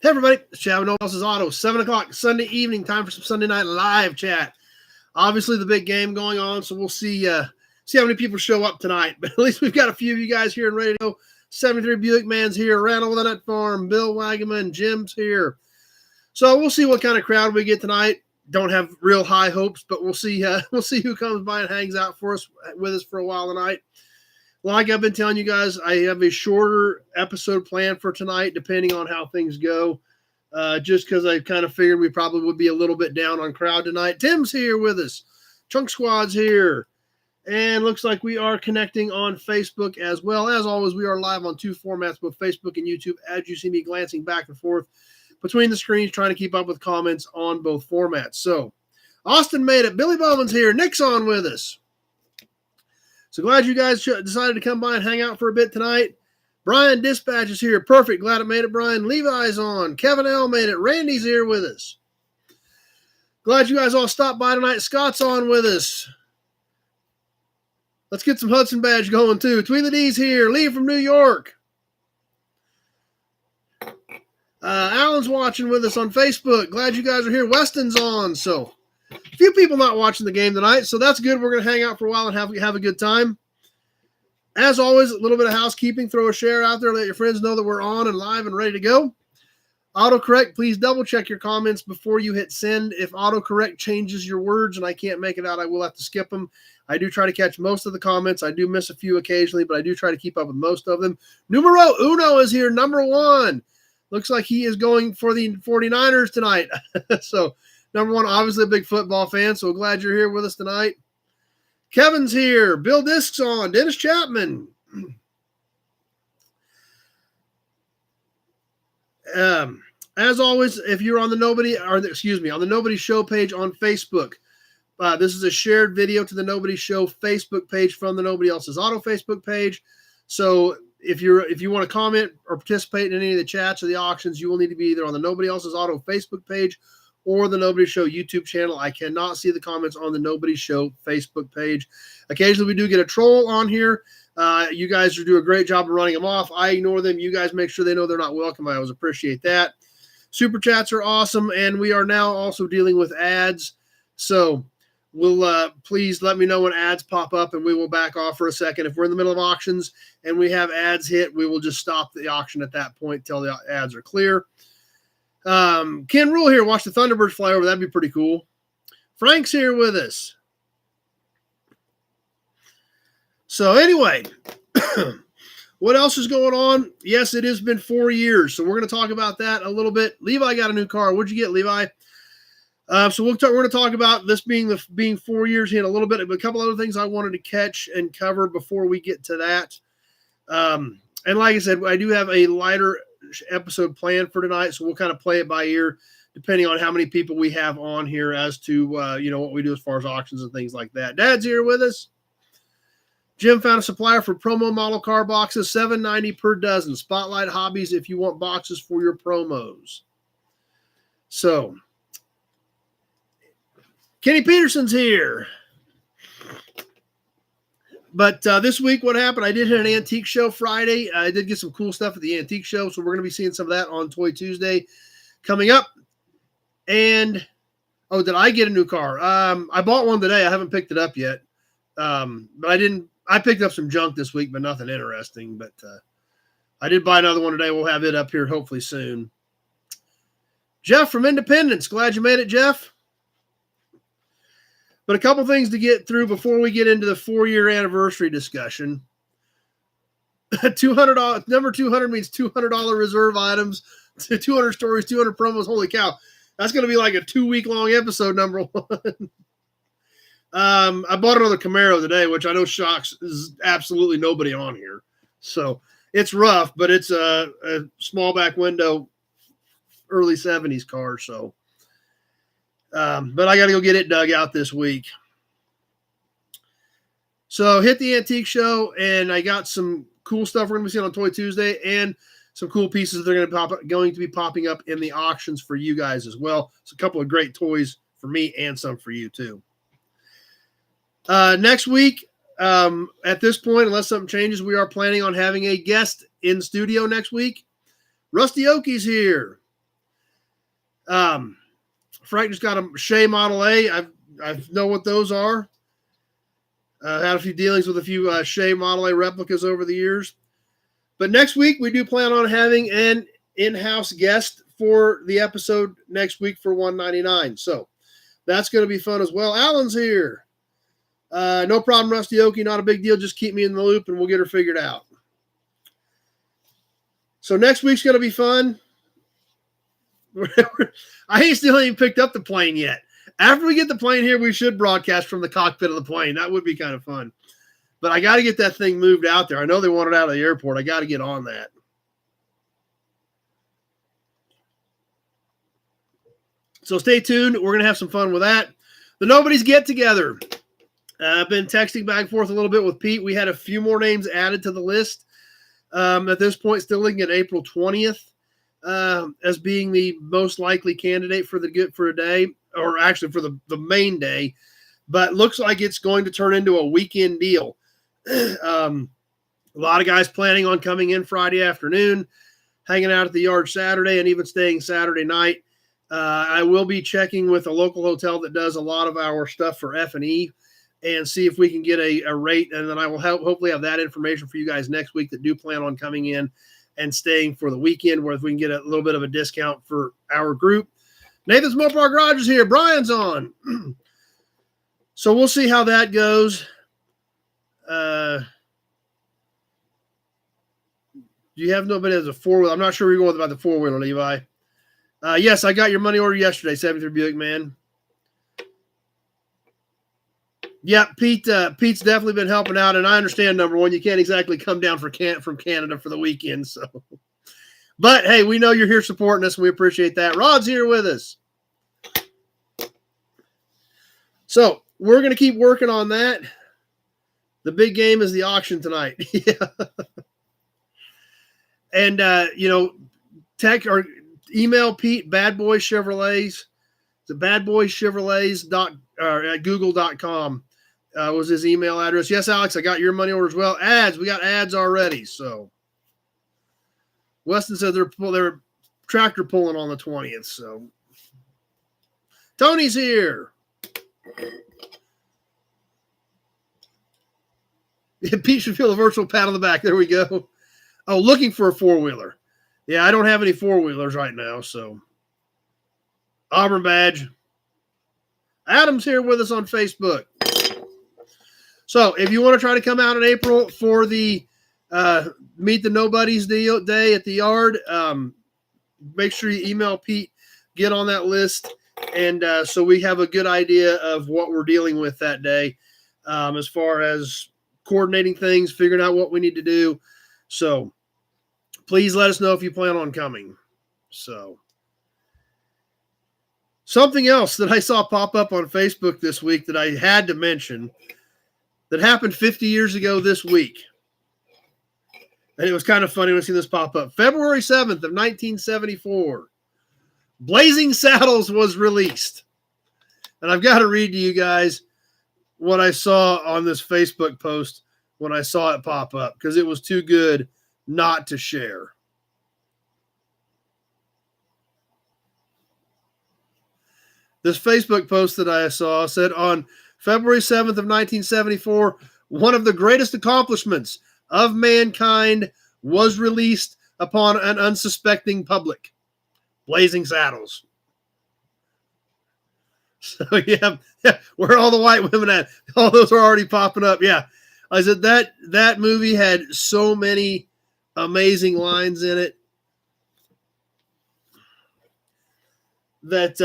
Hey everybody, it's Chad with No Else's Auto. 7 o'clock Sunday evening, time for some Sunday night live chat. Obviously the big game going on, so we'll see how many people show up tonight. But at least we've got a few of you guys here and ready to go. 73 Buick Man's here, Randall with the Nut Farm, Bill Wagaman, Jim's here. So we'll see what kind of crowd we get tonight. Don't have real high hopes, but we'll see who comes by and hangs out with us for a while tonight. Like I've been telling you guys, I have a shorter episode planned for tonight, depending on how things go. Just because I kind of figured we probably would be a little bit down on crowd tonight. Tim's here with us. Chunk Squad's here. And looks like we are connecting on Facebook as well. As always, we are live on two formats, both Facebook and YouTube, as you see me glancing back and forth between the screens, trying to keep up with comments on both formats. So, Austin made it. Billy Bowman's here. Nick's on with us. So glad you guys decided to come by and hang out for a bit tonight. Brian Dispatch is here. Perfect. Glad it made it, Brian. Levi's on. Kevin L. made it. Randy's here with us. Glad you guys all stopped by tonight. Scott's on with us. Let's get some Hudson Badge going, too. Tweela D's here. Lee from New York. Alan's watching with us on Facebook. Glad you guys are here. Weston's on, so... a few people not watching the game tonight, so that's good. We're going to hang out for a while and have a good time. As always, a little bit of housekeeping. Throw a share out there. Let your friends know that we're on and live and ready to go. Autocorrect, please double-check your comments before you hit send. If autocorrect changes your words and I can't make it out, I will have to skip them. I do try to catch most of the comments. I do miss a few occasionally, but I do try to keep up with most of them. Numero uno is here, number one. Looks like he is going for the 49ers tonight. So... number one, obviously a big football fan, so glad you're here with us tonight. Kevin's here. Bill Disk's on. Dennis Chapman. As always, if you're on the on the Nobody Show page on Facebook, this is a shared video to the Nobody Show Facebook page from the Nobody Else's Auto Facebook page. So if you want to comment or participate in any of the chats or the auctions, you will need to be either on the Nobody Else's Auto Facebook page or the Nobody Show YouTube channel. I cannot see the comments on the Nobody Show Facebook page. Occasionally we do get a troll on here. You guys do a great job of running them off. I ignore them. You guys make sure they know they're not welcome. I always appreciate that. Super chats are awesome, and we are now also dealing with ads. So we'll please let me know when ads pop up, and we will back off for a second. If we're in the middle of auctions and we have ads hit, we will just stop the auction at that point till the ads are clear. Ken Rule here. Watch the Thunderbirds fly over. That'd be pretty cool. Frank's here with us. So anyway, what else is going on? Yes, it has been 4 years. So we're going to talk about that a little bit. Levi got a new car. What'd you get, Levi? So we're going to talk about this being 4 years in a little bit, but a couple other things I wanted to catch and cover before we get to that. And like I said, I do have a lighter episode planned for tonight, so we'll kind of play it by ear depending on how many people we have on here as to what we do as far as auctions and things like that. Dad's here with us. Jim found a supplier for promo model car boxes, $7.90 per dozen. Spotlight Hobbies if you want boxes for your promos. So Kenny Peterson's here. But this week, what happened, I did hit an antique show Friday. I did get some cool stuff at the antique show, so we're going to be seeing some of that on Toy Tuesday coming up. And, did I get a new car? I bought one today. I haven't picked it up yet. But I picked up some junk this week, but nothing interesting. But I did buy another one today. We'll have it up here hopefully soon. Jeff from Independence. Glad you made it, Jeff. But a couple things to get through before we get into the 4-year anniversary discussion. $200, number 200 means $200 reserve items, 200 stories, 200 promos. Holy cow. That's going to be like a 2-week-long episode, number one. I bought another Camaro today, which I know shocks is absolutely nobody on here. So it's rough, but it's a small back window, early 70s car. So. But I got to go get it dug out this week. So hit the antique show, and I got some cool stuff we're going to be seeing on Toy Tuesday, and some cool pieces that are going to be popping up in the auctions for you guys as well. It's a couple of great toys for me and some for you too. Next week, at this point, unless something changes, we are planning on having a guest in studio next week. Rusty Oakey's here. Frank just got a Shea Model A. I know what those are. Had a few dealings with a few Shea Model A replicas over the years. But next week, we do plan on having an in-house guest for the episode next week for 199. So that's going to be fun as well. Alan's here. No problem, Rusty Okie. Not a big deal. Just keep me in the loop and we'll get her figured out. So next week's going to be fun. I still ain't picked up the plane yet. After we get the plane here, we should broadcast from the cockpit of the plane. That would be kind of fun. But I got to get that thing moved out there. I know they want it out of the airport. I got to get on that. So stay tuned. We're going to have some fun with that. The Nobody's Get Together. I've been texting back and forth a little bit with Pete. We had a few more names added to the list. At this point, still looking at April 20th as being the most likely candidate for a day, or actually for the main day. But looks like it's going to turn into a weekend deal. A lot of guys planning on coming in Friday afternoon, hanging out at the yard Saturday, and even staying Saturday night. I will be checking with a local hotel that does a lot of our stuff for F&E and see if we can get a rate. And then I will hopefully have that information for you guys next week that do plan on coming in and staying for the weekend, where if we can get a little bit of a discount for our group. Nathan's Mopar Garage is here. Brian's on. So we'll see how that goes. Do you have nobody as a four-wheeler? I'm not sure you're going about the four-wheeler, Levi. Yes, I got your money order yesterday, 73 Buick, man. Yeah, Pete's definitely been helping out, and I understand, number one, you can't exactly come down from Canada for the weekend. So, but hey, we know you're here supporting us, and we appreciate that. Rod's here with us. So we're going to keep working on that. The big game is the auction tonight. Yeah. And, text or email Pete, Bad Boy Chevrolets. It's badboychevrolets at google.com was his email address. Yes, Alex, I got your money order as well. Ads, we got ads already. So Weston said they're tractor pulling on the 20th. So Tony's here. Pete should feel a virtual pat on the back. There we go. Oh, looking for a four-wheeler. Yeah, I don't have any four-wheelers right now, so. Auburn Badge. Adam's here with us on Facebook. So if you want to try to come out in April for the Meet the Nobodies day at the yard, make sure you email Pete, get on that list, and so we have a good idea of what we're dealing with that day as far as coordinating things, figuring out what we need to do. So please let us know if you plan on coming. So something else that I saw pop up on Facebook this week that I had to mention that happened 50 years ago this week. And it was kind of funny to see this pop up. February 7th of 1974, Blazing Saddles was released. And I've got to read to you guys what I saw on this Facebook post when I saw it pop up, because it was too good not to share. This Facebook post that I saw said, on February 7th of 1974, one of the greatest accomplishments of mankind was released upon an unsuspecting public. Blazing Saddles. So yeah, where are all the white women at? All those are already popping up. Yeah. I said that movie had so many amazing lines in it that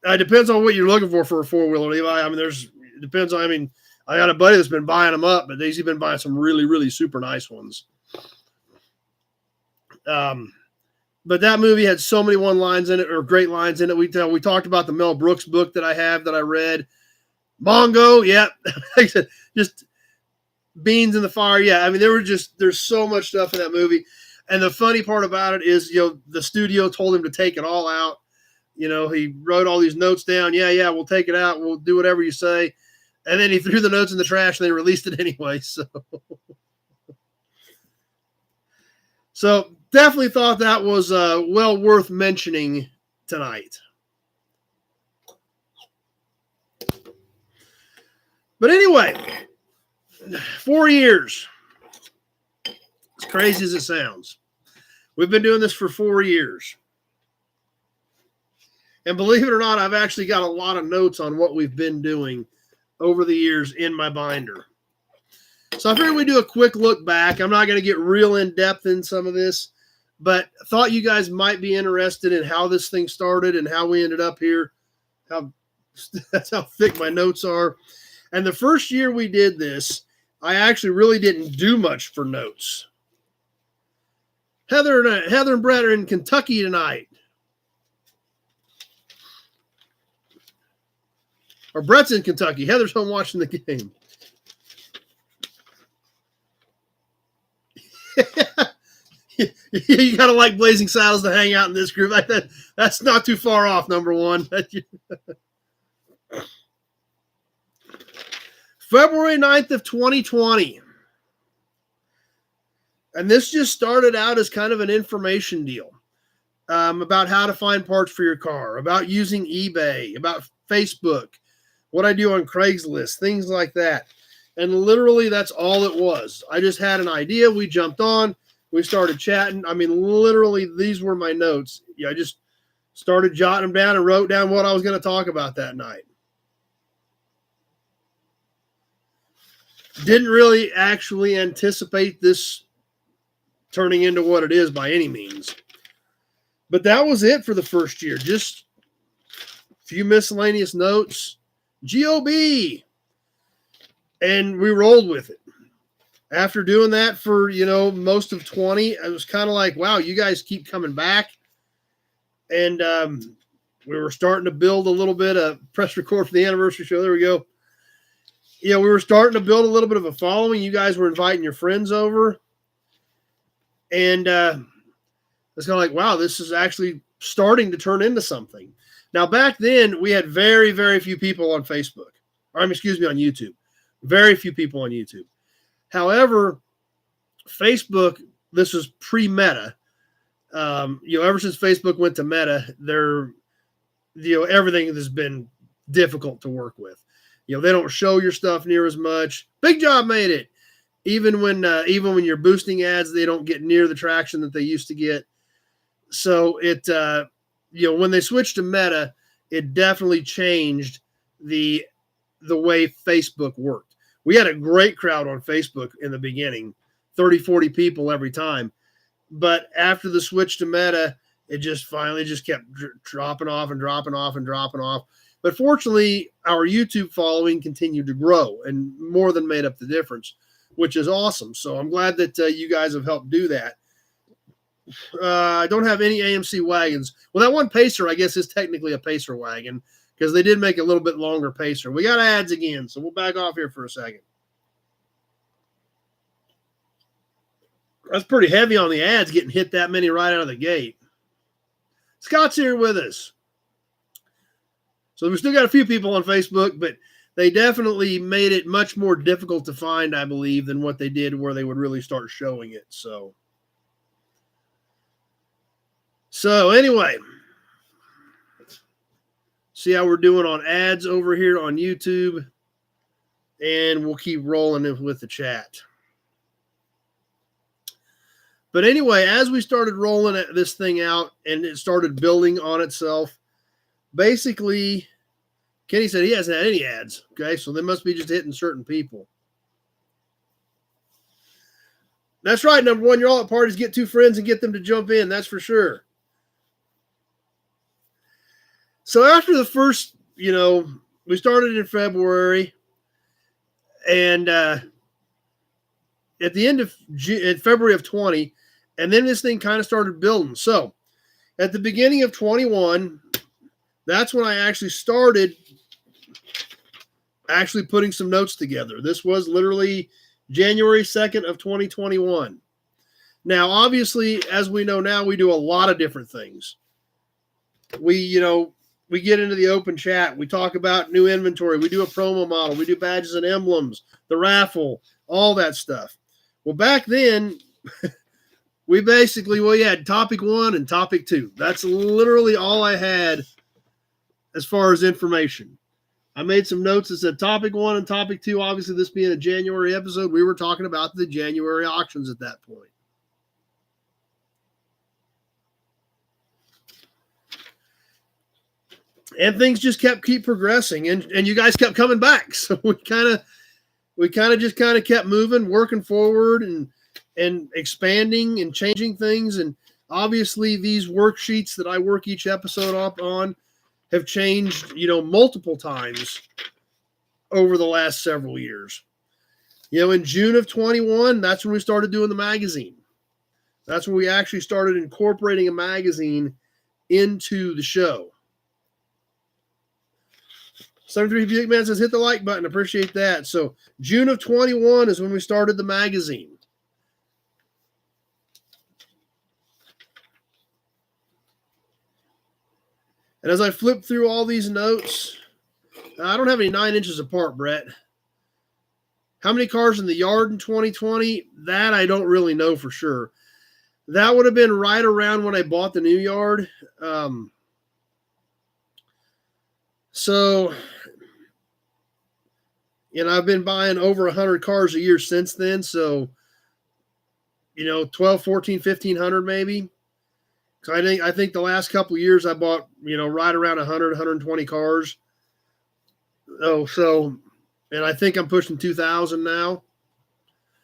it depends on what you're looking for a four-wheeler, Levi. I mean, it depends on, I got a buddy that's been buying them up, but he's been buying some really, really super nice ones. But that movie had so many one-lines in it, or great lines in it. We talked about the Mel Brooks book that I read. Mongo, yeah. Like I said, just beans in the fire. Yeah, I mean, there's so much stuff in that movie. And the funny part about it is, the studio told him to take it all out. He wrote all these notes down. Yeah, we'll take it out. We'll do whatever you say. And then he threw the notes in the trash and they released it anyway. So definitely thought that was well worth mentioning tonight. But anyway, 4 years. As crazy as it sounds. We've been doing this for 4 years. And believe it or not, I've actually got a lot of notes on what we've been doing over the years in my binder. So I figured we'd do a quick look back. I'm not going to get real in-depth in some of this, but I thought you guys might be interested in how this thing started and how we ended up here. That's how thick my notes are. And the first year we did this, I actually really didn't do much for notes. Heather and Brett are in Kentucky tonight. Or Brett's in Kentucky. Heather's home watching the game. You got to like Blazing Saddles to hang out in this group. That's not too far off, number one. February 9th of 2020. And this just started out as kind of an information deal about how to find parts for your car, about using eBay, about Facebook, what I do on Craigslist, things like that. And literally that's all it was. I just had an idea. We jumped on. We started chatting. I mean, literally, these were my notes. I just started jotting them down and wrote down what I was going to talk about that night. Didn't really actually anticipate this turning into what it is by any means. But that was it for the first year. Just a few miscellaneous notes. GOB. And we rolled with it. After doing that for, most of 20, I was kind of like, wow, you guys keep coming back. And we were starting to build a little bit of press record for the anniversary show. There we go. We were starting to build a little bit of a following. You guys were inviting your friends over. And it's kind of like, wow, this is actually starting to turn into something. Now, back then, we had very, very few people on Facebook. On YouTube. Very few people on YouTube. However, Facebook, this was pre-Meta. Ever since Facebook went to Meta, everything has been difficult to work with. They don't show your stuff near as much. Big Job made it. Even when you're boosting ads, they don't get near the traction that they used to get. So when they switched to Meta, it definitely changed the way Facebook worked. We had a great crowd on Facebook in the beginning, 30, 40 people every time. But after the switch to Meta, it just finally kept dropping off and dropping off and dropping off. But fortunately, our YouTube following continued to grow and more than made up the difference, which is awesome. So I'm glad that you guys have helped do that. I don't have any AMC wagons. Well, that one Pacer, I guess, is technically a Pacer wagon, because they did make a little bit longer Pacer. We got ads again, so we'll back off here for a second. That's pretty heavy on the ads, getting hit that many right out of the gate. Scott's here with us. So we've still got a few people on Facebook, but they definitely made it much more difficult to find, I believe, than what they did where they would really start showing it. So anyway, see how we're doing on ads over here on YouTube, and we'll keep rolling it with the chat. But anyway, as we started rolling this thing out and it started building on itself, basically, Kenny said he hasn't had any ads. Okay, so they must be just hitting certain people. That's right, number one, you're all at parties, get two friends and get them to jump in. That's for sure. So after the first, we started in February, and at the end of February of 20, and then this thing kind of started building. So at the beginning of 21, that's when I actually started putting some notes together. This was literally January 2nd of 2021. Now, obviously, as we know now, we do a lot of different things. We get into the open chat. We talk about new inventory. We do a promo model. We do badges and emblems, the raffle, all that stuff. Well, back then, we had topic 1 and topic 2. That's literally all I had as far as information. I made some notes that said topic 1 and topic 2. Obviously, this being a January episode, we were talking about the January auctions at that point. And things just keep progressing, and you guys kept coming back. So we kind of just kept moving, working forward, and expanding and changing things. And obviously, these worksheets that I work each episode up on have changed, multiple times over the last several years. In June of 21, that's when we started doing the magazine. That's when we actually started incorporating a magazine into the show. 73 Buick Man says, hit the like button. Appreciate that. So June of 21 is when we started the magazine. And as I flip through all these notes, I don't have any 9 inches apart, Brett. How many cars in the yard in 2020? That I don't really know for sure. That would have been right around when I bought the new yard. So, I've been buying over 100 cars a year since then. So, 12, 14, 1,500 maybe. So I think the last couple of years I bought, right around 100, 120 cars. And I think I'm pushing 2,000 now.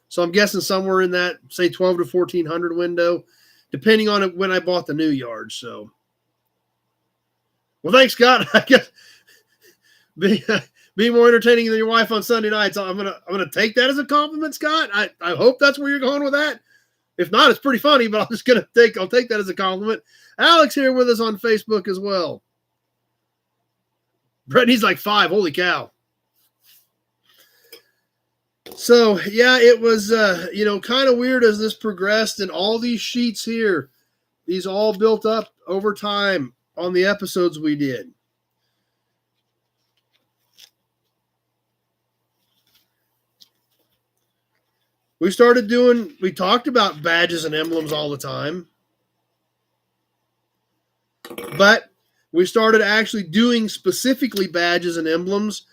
So I'm guessing somewhere in that, say, 12 to 1,400 window, depending on when I bought the new yard. So, well, thanks, Scott. I guess be more entertaining than your wife on Sunday nights. I'm gonna take that as a compliment, Scott. I hope that's where you're going with that. If not, it's pretty funny, but I'll take that as a compliment. Alex here with us on Facebook as well. Brittany's like 5. Holy cow. So, yeah, it was, kind of weird as this progressed, and all these sheets here, these all built up over time on the episodes we did. We talked about badges and emblems all the time, but we started actually doing specifically badges and emblems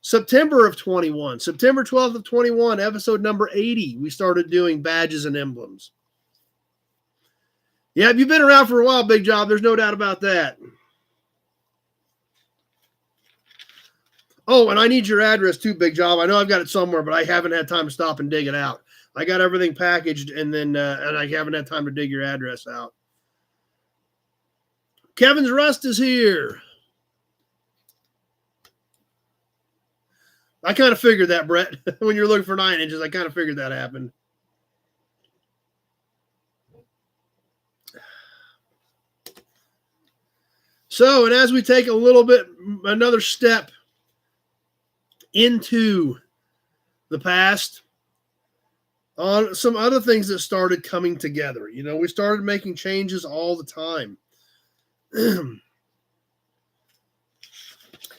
September of 21, September 12th of 21, episode number 80, we started doing badges and emblems. Yeah, you've been around for a while, Big Job. There's no doubt about that. Oh, and I need your address too, Big Job. I know I've got it somewhere, but I haven't had time to stop and dig it out. I got everything packaged, and then and I haven't had time to dig your address out. Kevin's Rust is here. I kind of figured that, Brett. When you're looking for 9 inches, I kind of figured that happened. So, and as we take another step into the past, on some other things that started coming together. We started making changes all the time.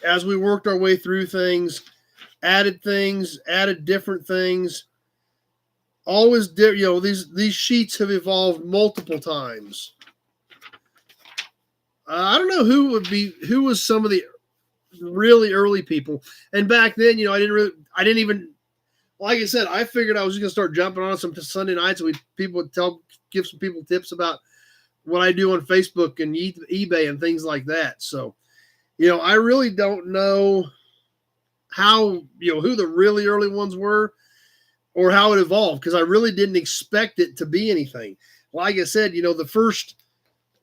As we worked our way through things, added different things. Always, these sheets have evolved multiple times. I don't know who was some of the really early people. And back then, I didn't even, like I said, I figured I was just going to start jumping on some Sunday nights and people would give some people tips about what I do on Facebook and eBay and things like that. So, I really don't know how, who the really early ones were or how it evolved, because I really didn't expect it to be anything. Like I said, the first,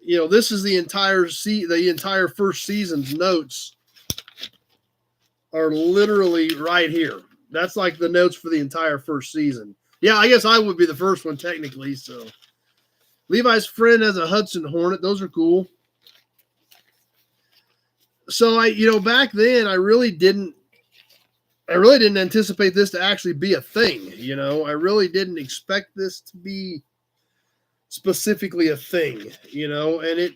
this is the entire first season's notes are literally right here. That's like the notes for the entire first season. Yeah, I guess I would be the first one technically. So Levi's friend has a Hudson Hornet. Those are cool. So back then I really didn't anticipate this to actually be a thing. I really didn't expect this to be specifically a thing, and it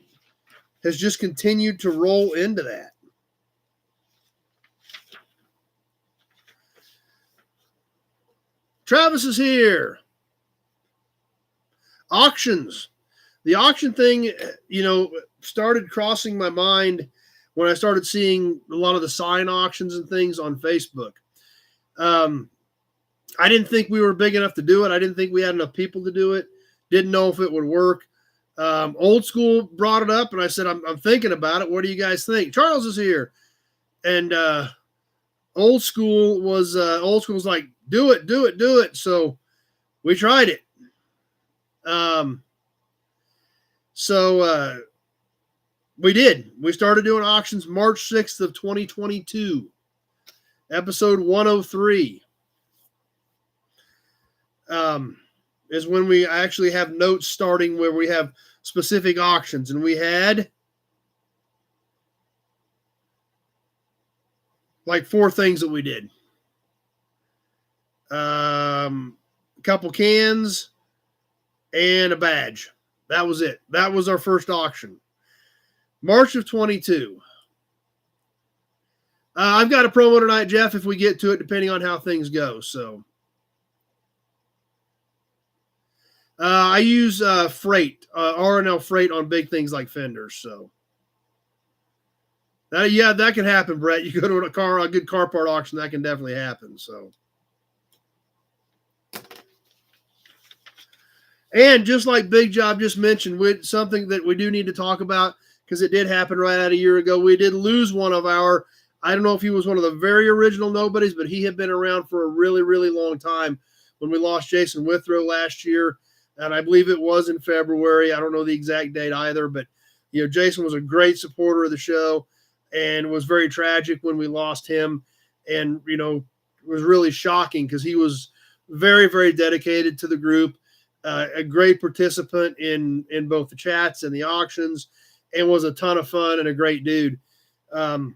has just continued to roll into that. Travis is here. Auctions. The auction thing, started crossing my mind when I started seeing a lot of the sign auctions and things on Facebook. I didn't think we were big enough to do it. I didn't think we had enough people to do it. Didn't know if it would work. Old School brought it up, and I said, I'm thinking about it. What do you guys think? Charles is here. And Old School was like, do it. So we tried it. We did. We started doing auctions March 6th of 2022, episode 103. Is when we actually have notes starting where we have specific auctions. And we had like 4 things that we did. A couple cans and a badge. That was it. That was our first auction. March of 22. I've got a promo tonight, Jeff, if we get to it, depending on how things go. So I use freight, R&L freight on big things like fenders. So that can happen, Brett. You go to a good car part auction, that can definitely happen. So, and just like Big Job just mentioned, with something that we do need to talk about, because it did happen right at a year ago. We did lose one of our, I don't know if he was one of the very original nobodies, but he had been around for a really, really long time when we lost Jason Withrow last year. And I believe it was in February. I don't know the exact date either, but Jason was a great supporter of the show and was very tragic when we lost him. And, it was really shocking because he was very, very dedicated to the group, a great participant in both the chats and the auctions, and was a ton of fun and a great dude. But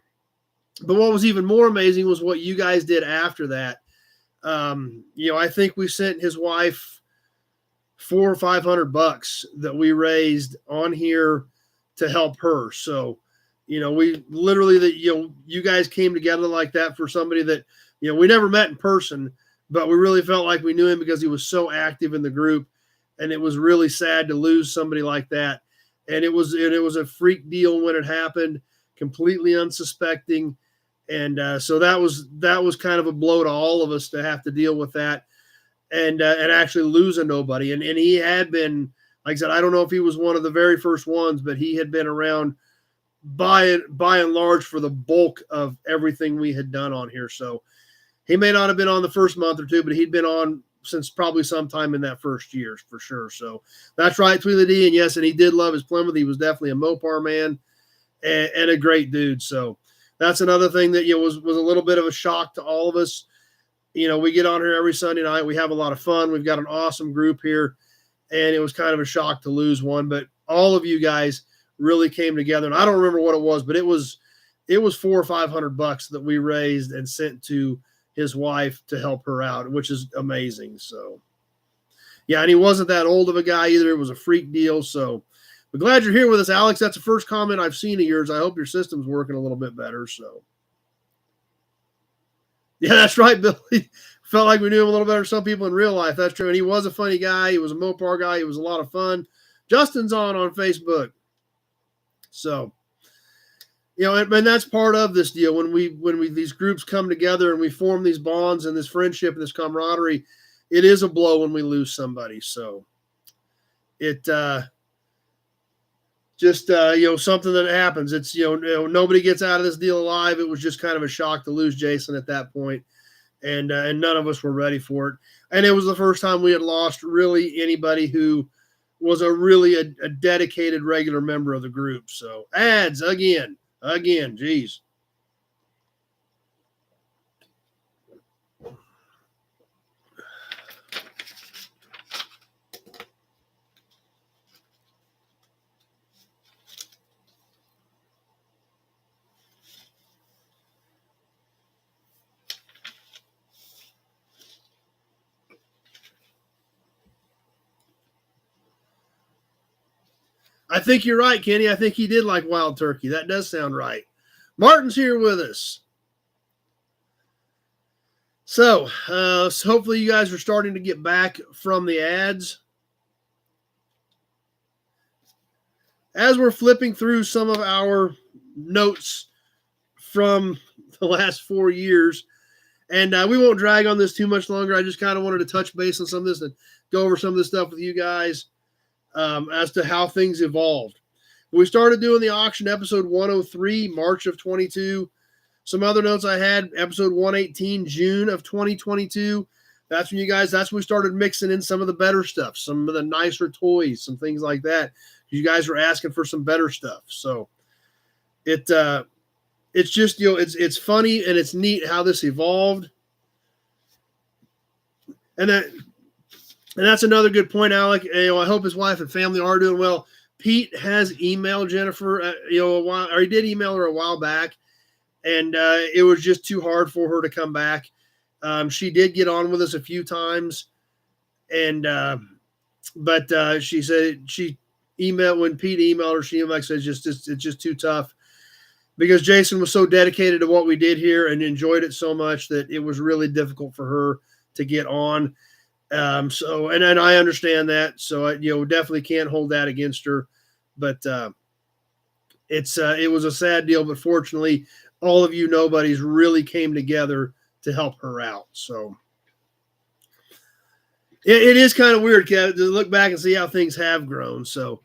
what was even more amazing was what you guys did after that. I think we sent his wife $400 or $500 that we raised on here to help her. So, we literally you guys came together like that for somebody that, we never met in person, but we really felt like we knew him because he was so active in the group. And it was really sad to lose somebody like that. And it was a freak deal when it happened, completely unsuspecting. And so that was kind of a blow to all of us to have to deal with that. And actually lose a nobody. And he had been, like I said, I don't know if he was one of the very first ones, but he had been around by and large for the bulk of everything we had done on here. So he may not have been on the first month or two, but he'd been on since probably sometime in that first year for sure. So that's right, Tweely D. And yes, and he did love his Plymouth. He was definitely a Mopar man and a great dude. So that's another thing that was a little bit of a shock to all of us. We get on here every Sunday night. We have a lot of fun. We've got an awesome group here, and it was kind of a shock to lose one. But all of you guys really came together, and I don't remember what it was, but it was $400 or $500 that we raised and sent to his wife to help her out, which is amazing. So, yeah, and he wasn't that old of a guy either. It was a freak deal. So, we're glad you're here with us, Alex. That's the first comment I've seen of yours. I hope your system's working a little bit better. So. Yeah, that's right, Billy. Felt like we knew him a little better than some people in real life. That's true. And he was a funny guy. He was a Mopar guy. He was a lot of fun. Justin's on Facebook. So, and that's part of this deal. When these groups come together and we form these bonds and this friendship and this camaraderie, it is a blow when we lose somebody. So it just something that happens. It's nobody gets out of this deal alive. It was just kind of a shock to lose Jason at that point, and none of us were ready for it. And it was the first time we had lost really anybody who was a dedicated regular member of the group. So ads again, geez. I think you're right, Kenny. I think he did like wild turkey. That does sound right. Martin's here with us. So hopefully you guys are starting to get back from the ads. As we're flipping through some of our notes from the last 4 years. And we won't drag on this too much longer. I just kind of wanted to touch base on some of this and go over some of this stuff with you guys as to how things evolved. We started doing the auction episode 103, March of 22. Some other notes I had, episode 118, June of 2022. That's when we started mixing in some of the better stuff, some of the nicer toys, some things like that. You guys were asking for some better stuff. So it's just, it's funny and it's neat how this evolved. And that's another good point, Alec. I hope his wife and family are doing well. Pete has emailed Jennifer, he did email her a while back, and it was just too hard for her to come back. She did get on with us a few times, and but she said when Pete emailed her, she said it's just too tough because Jason was so dedicated to what we did here and enjoyed it so much that it was really difficult for her to get on. So and I understand that. So I definitely can't hold that against her, but it was a sad deal. But fortunately, all of you nobodies really came together to help her out. So it is kind of weird, Kev, to look back and see how things have grown. So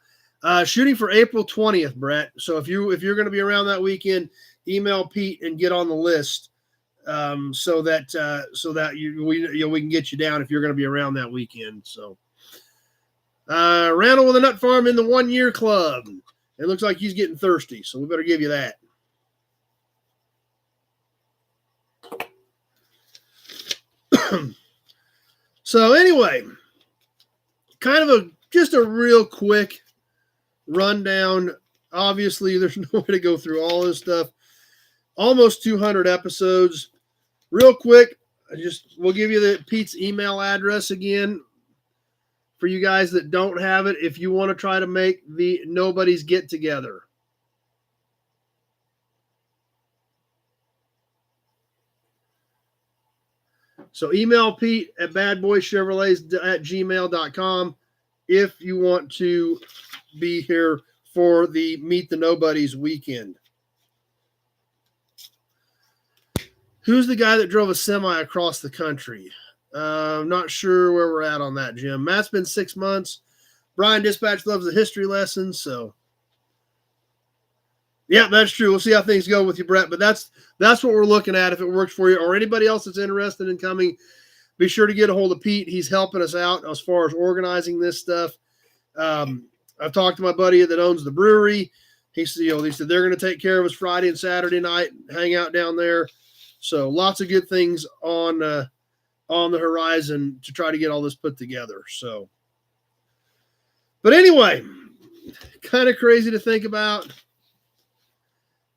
shooting for April 20th, Brett. So if you're going to be around that weekend, email Pete and get on the list. So that we can get you down if you're going to be around that weekend. So, Randall with a nut farm in the 1 year club. It looks like he's getting thirsty, so we better give you that. So anyway, kind of just a real quick rundown. Obviously, there's no way to go through all this stuff. Almost 200 episodes. Real quick, we'll give you Pete's email address again for you guys that don't have it if you want to try to make the Nobody's Get Together. So email Pete at badboychevrolets@gmail.com if you want to be here for the Meet the Nobodies weekend. Who's the guy that drove a semi across the country? I'm not sure where we're at on that, Jim. Matt's been 6 months. Brian Dispatch loves the history lessons, so yeah, that's true. We'll see how things go with you, Brett. But that's what we're looking at if it works for you, or anybody else that's interested in coming. Be sure to get a hold of Pete. He's helping us out as far as organizing this stuff. I've talked to my buddy that owns the brewery. He said they're going to take care of us Friday and Saturday night, hang out down there. So lots of good things on the horizon to try to get all this put together. So, but anyway, kind of crazy to think about.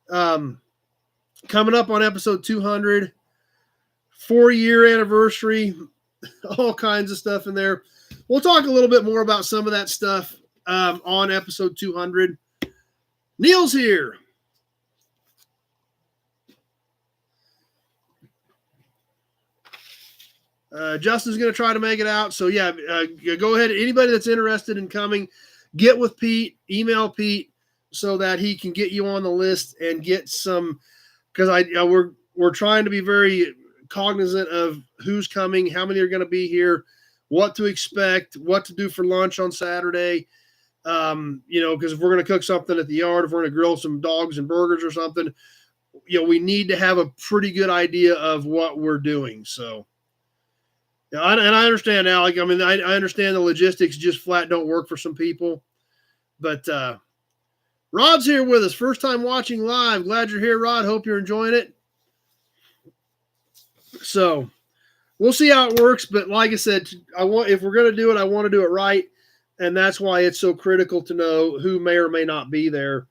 Coming up on episode 200, 4-year anniversary, all kinds of stuff in there. We'll talk a little bit more about some of that stuff on episode 200. Neil's here. Justin's going to try to make it out. So, yeah, go ahead. Anybody that's interested in coming, get with Pete, email Pete so that he can get you on the list and get some – because we're trying to be very cognizant of who's coming, how many are going to be here, what to expect, what to do for lunch on Saturday. Because if we're going to cook something at the yard, if we're going to grill some dogs and burgers or something, we need to have a pretty good idea of what we're doing. So, and I understand, Alec. I mean, I understand the logistics just flat don't work for some people. But Rod's here with us. First time watching live. Glad you're here, Rod. Hope you're enjoying it. So we'll see how it works. But like I said, if we're going to do it, I want to do it right. And that's why it's so critical to know who may or may not be there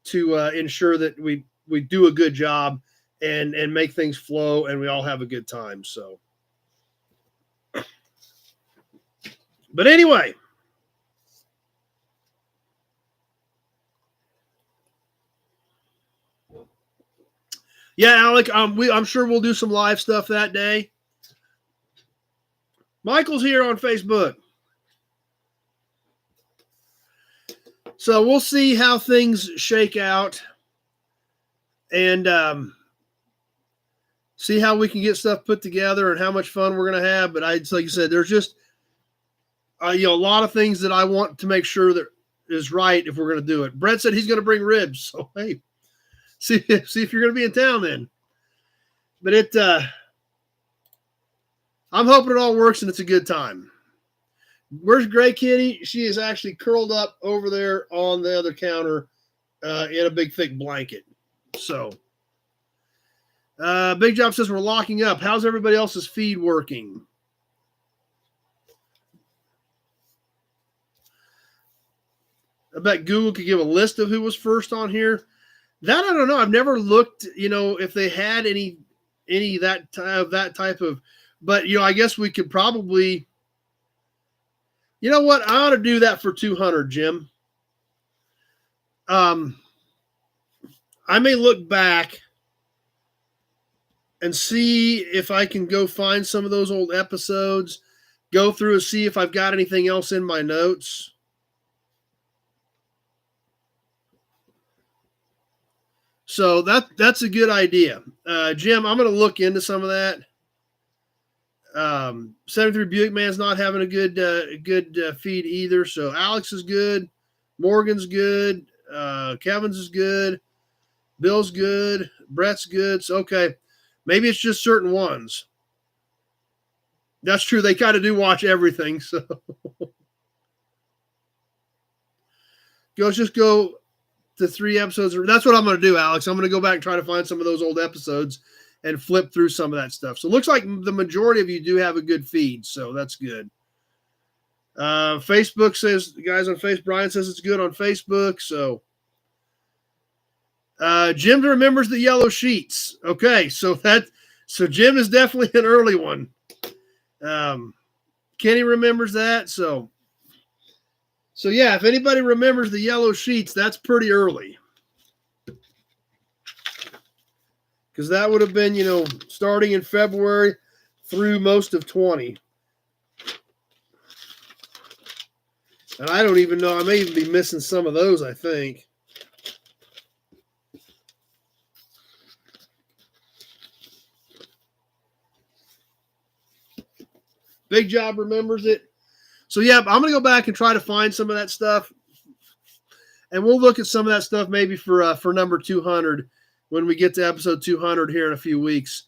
to ensure that we do a good job and make things flow and we all have a good time. So, but anyway, yeah, Alec, I'm sure we'll do some live stuff that day. Michael's here on Facebook. So we'll see how things shake out. and see how we can get stuff put together and how much fun we're going to have. But like you said, there's just a lot of things that I want to make sure that is right if we're going to do it. Brett said he's going to bring ribs, so hey, see if you're going to be in town then. But I'm hoping it all works and it's a good time. Where's Gray Kitty? She is actually curled up over there on the other counter in a big thick blanket. So, Big Job says we're locking up. How's everybody else's feed working? I bet Google could give a list of who was first on here. That I don't know. I've never looked, if they had any that type of. But I guess we could probably. You know what? I ought to do that for 200, Jim. I may look back and see if I can go find some of those old episodes, go through and see if I've got anything else in my notes. So that's a good idea. Jim, I'm going to look into some of that. 73 Buick Man's not having a good feed either. So Alex is good. Morgan's good. Kevin's is good. Bill's good. Brett's good. So, okay. Maybe it's just certain ones. That's true. They kind of do watch everything. So just go to 3 episodes. That's what I'm going to do, Alex. I'm going to go back and try to find some of those old episodes and flip through some of that stuff. So it looks like the majority of you do have a good feed. So that's good. Facebook says, the guys on Facebook, Brian says it's good on Facebook. So Jim remembers the yellow sheets. Okay. So Jim is definitely an early one. Kenny remembers that. So yeah, if anybody remembers the yellow sheets, that's pretty early. Because that would have been, starting in February through most of 20. And I don't even know. I may even be missing some of those, I think. Big Job remembers it. So, yeah, I'm going to go back and try to find some of that stuff. And we'll look at some of that stuff maybe for number 200 when we get to episode 200 here in a few weeks.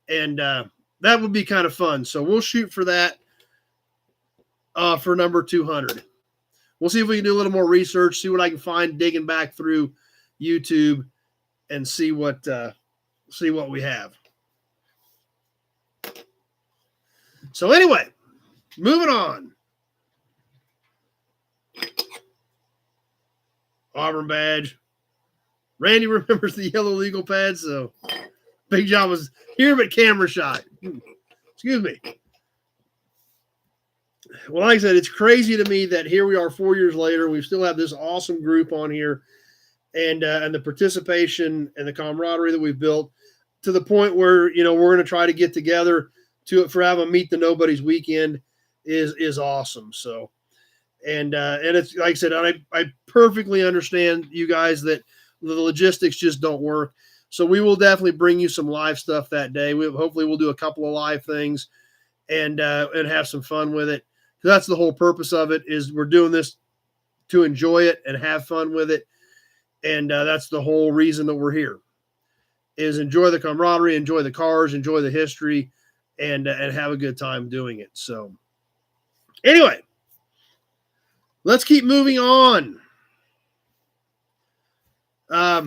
And that would be kind of fun. So we'll shoot for that for number 200. We'll see if we can do a little more research, see what I can find digging back through YouTube and see what we have. So anyway, moving on. Auburn badge. Randy remembers the yellow legal pad, so Big John was here but camera shy. Excuse me. Well, like I said, it's crazy to me that here we are 4 years later. We still have this awesome group on here, and the participation and the camaraderie that we've built to the point where we're going to try to get together for have a Meet the Nobodies weekend is awesome. So, and it's like I said, I perfectly understand you guys that the logistics just don't work. So we will definitely bring you some live stuff that day. Hopefully we'll do a couple of live things and have some fun with it. That's the whole purpose of it, is we're doing this to enjoy it and have fun with it. And that's the whole reason that we're here, is enjoy the camaraderie, enjoy the cars, enjoy the history, and have a good time doing it. So anyway, let's keep moving on. I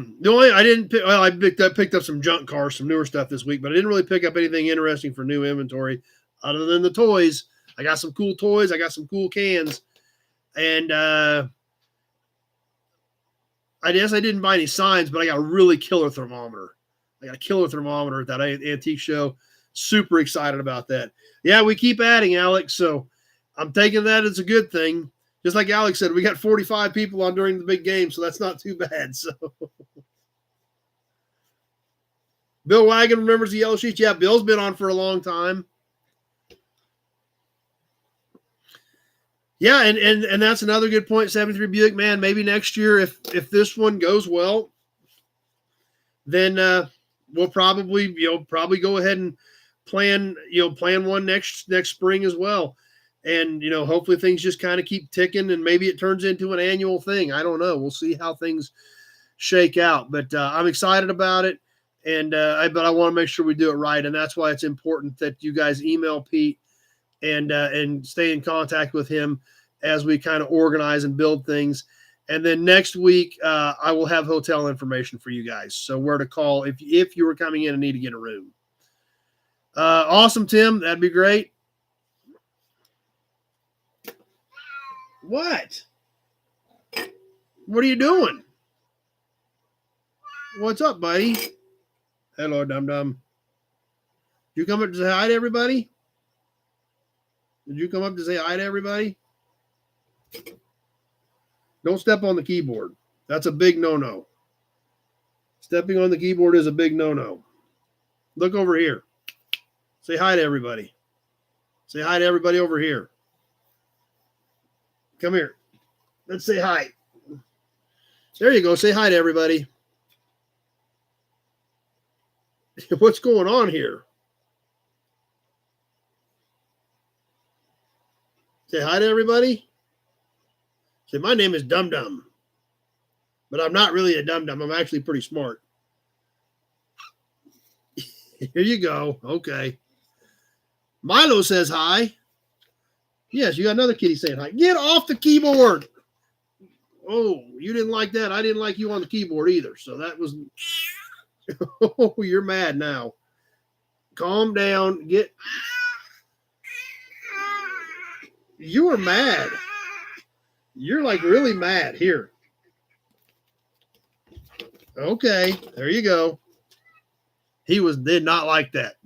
picked up some junk cars, some newer stuff this week, but I didn't really pick up anything interesting for new inventory other than the toys. I got some cool toys. I got some cool cans. And I guess I didn't buy any signs, but I got a really killer thermometer. I got a killer thermometer at that antique show. Super excited about that. Yeah, we keep adding, Alex. So I'm taking that as a good thing. Just like Alex said, we got 45 people on during the big game, so that's not too bad. So Bill Wagon remembers the yellow sheets. Yeah, Bill's been on for a long time. Yeah, and that's another good point. 73 Buick, man. Maybe next year, if this one goes well, then we'll probably go ahead and plan one next spring as well. And hopefully things just kind of keep ticking, and maybe it turns into an annual thing. I don't know. We'll see how things shake out. But I'm excited about it, and but I want to make sure we do it right, and that's why it's important that you guys email Pete and stay in contact with him as we kind of organize and build things. And then next week, I will have hotel information for you guys. So where to call if you were coming in and need to get a room. Awesome, Tim. That'd be great. What? What are you doing? What's up, buddy? Hello, dum-dum. Did you come up to say hi to everybody? Did you come up to say hi to everybody? Don't step on the keyboard. That's a big no-no. Stepping on the keyboard is a big no-no. Look over here. Say hi to everybody. Say hi to everybody over here. Come here. Let's say hi. There you go. Say hi to everybody. What's going on here? Say hi to everybody. Say, my name is Dum Dum. But I'm not really a dum dum. I'm actually pretty smart. Here you go. Okay. Milo says hi. Yes, you got another kitty saying hi. Get off the keyboard. Oh, you didn't like that. I didn't like you on the keyboard either. So that was... Oh, you're mad now. Calm down. You are mad. You're like really mad. Here. Okay, there you go. He did not like that.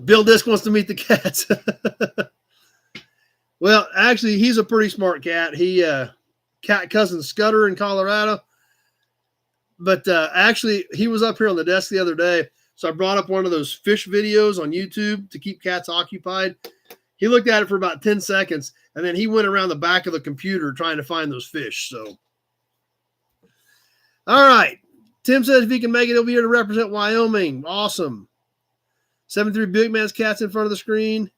Bill Disc wants to meet the cats. Well, actually, he's a pretty smart cat. He cat cousin Scudder in Colorado. But actually, he was up here on the desk the other day. So I brought up one of those fish videos on YouTube to keep cats occupied. He looked at it for about 10 seconds, and then he went around the back of the computer trying to find those fish. So, all right. Tim says if he can make it, he'll be here to represent Wyoming. Awesome. 7-3 Big Man's cat's in front of the screen.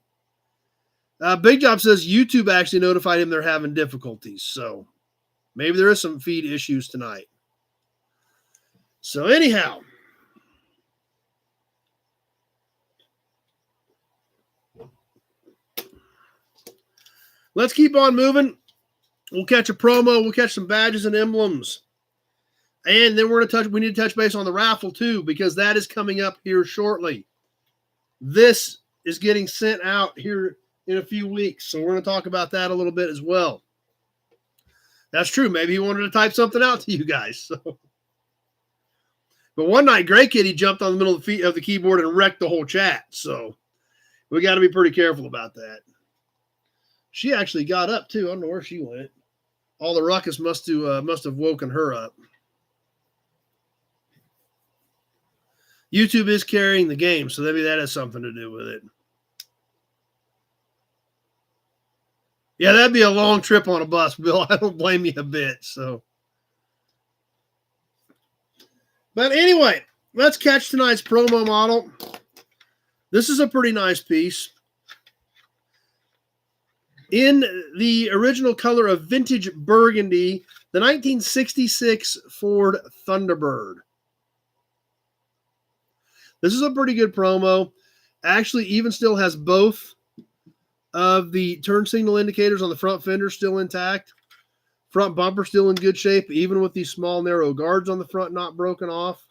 Big Job says YouTube actually notified him they're having difficulties. So maybe there is some feed issues tonight. So anyhow. Let's keep on moving. We'll catch a promo. We'll catch some badges and emblems. And then we need to touch base on the raffle too, because that is coming up here shortly. This is getting sent out here in a few weeks. So we're going to talk about that a little bit as well. That's true. Maybe he wanted to type something out to you guys. So. But one night, Gray Kitty jumped on the middle of the keyboard and wrecked the whole chat. So we got to be pretty careful about that. She actually got up too. I don't know where she went. All the ruckus must have woken her up. YouTube is carrying the game, so maybe that has something to do with it. Yeah, that'd be a long trip on a bus, Bill. I don't blame you a bit. So, but anyway, let's catch tonight's promo model. This is a pretty nice piece. In the original color of vintage burgundy, the 1966 Ford Thunderbird. This is a pretty good promo. Actually, even still has both of the turn signal indicators on the front fender still intact. Front bumper still in good shape, even with these small, narrow guards on the front not broken off.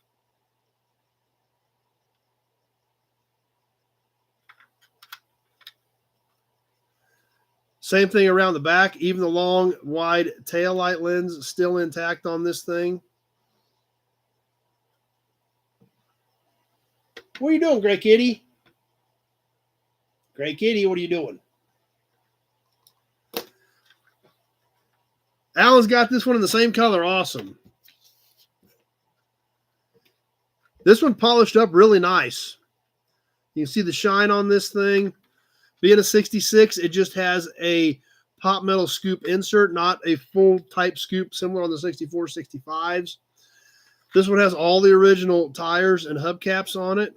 Same thing around the back. Even the long, wide taillight lens still intact on this thing. What are you doing, Gray Kitty? Gray Kitty, what are you doing? Alan's got this one in the same color. Awesome. This one polished up really nice. You can see the shine on this thing. Being a 66, it just has a hot metal scoop insert, not a full type scoop similar on the 64, 65s. This one has all the original tires and hubcaps on it.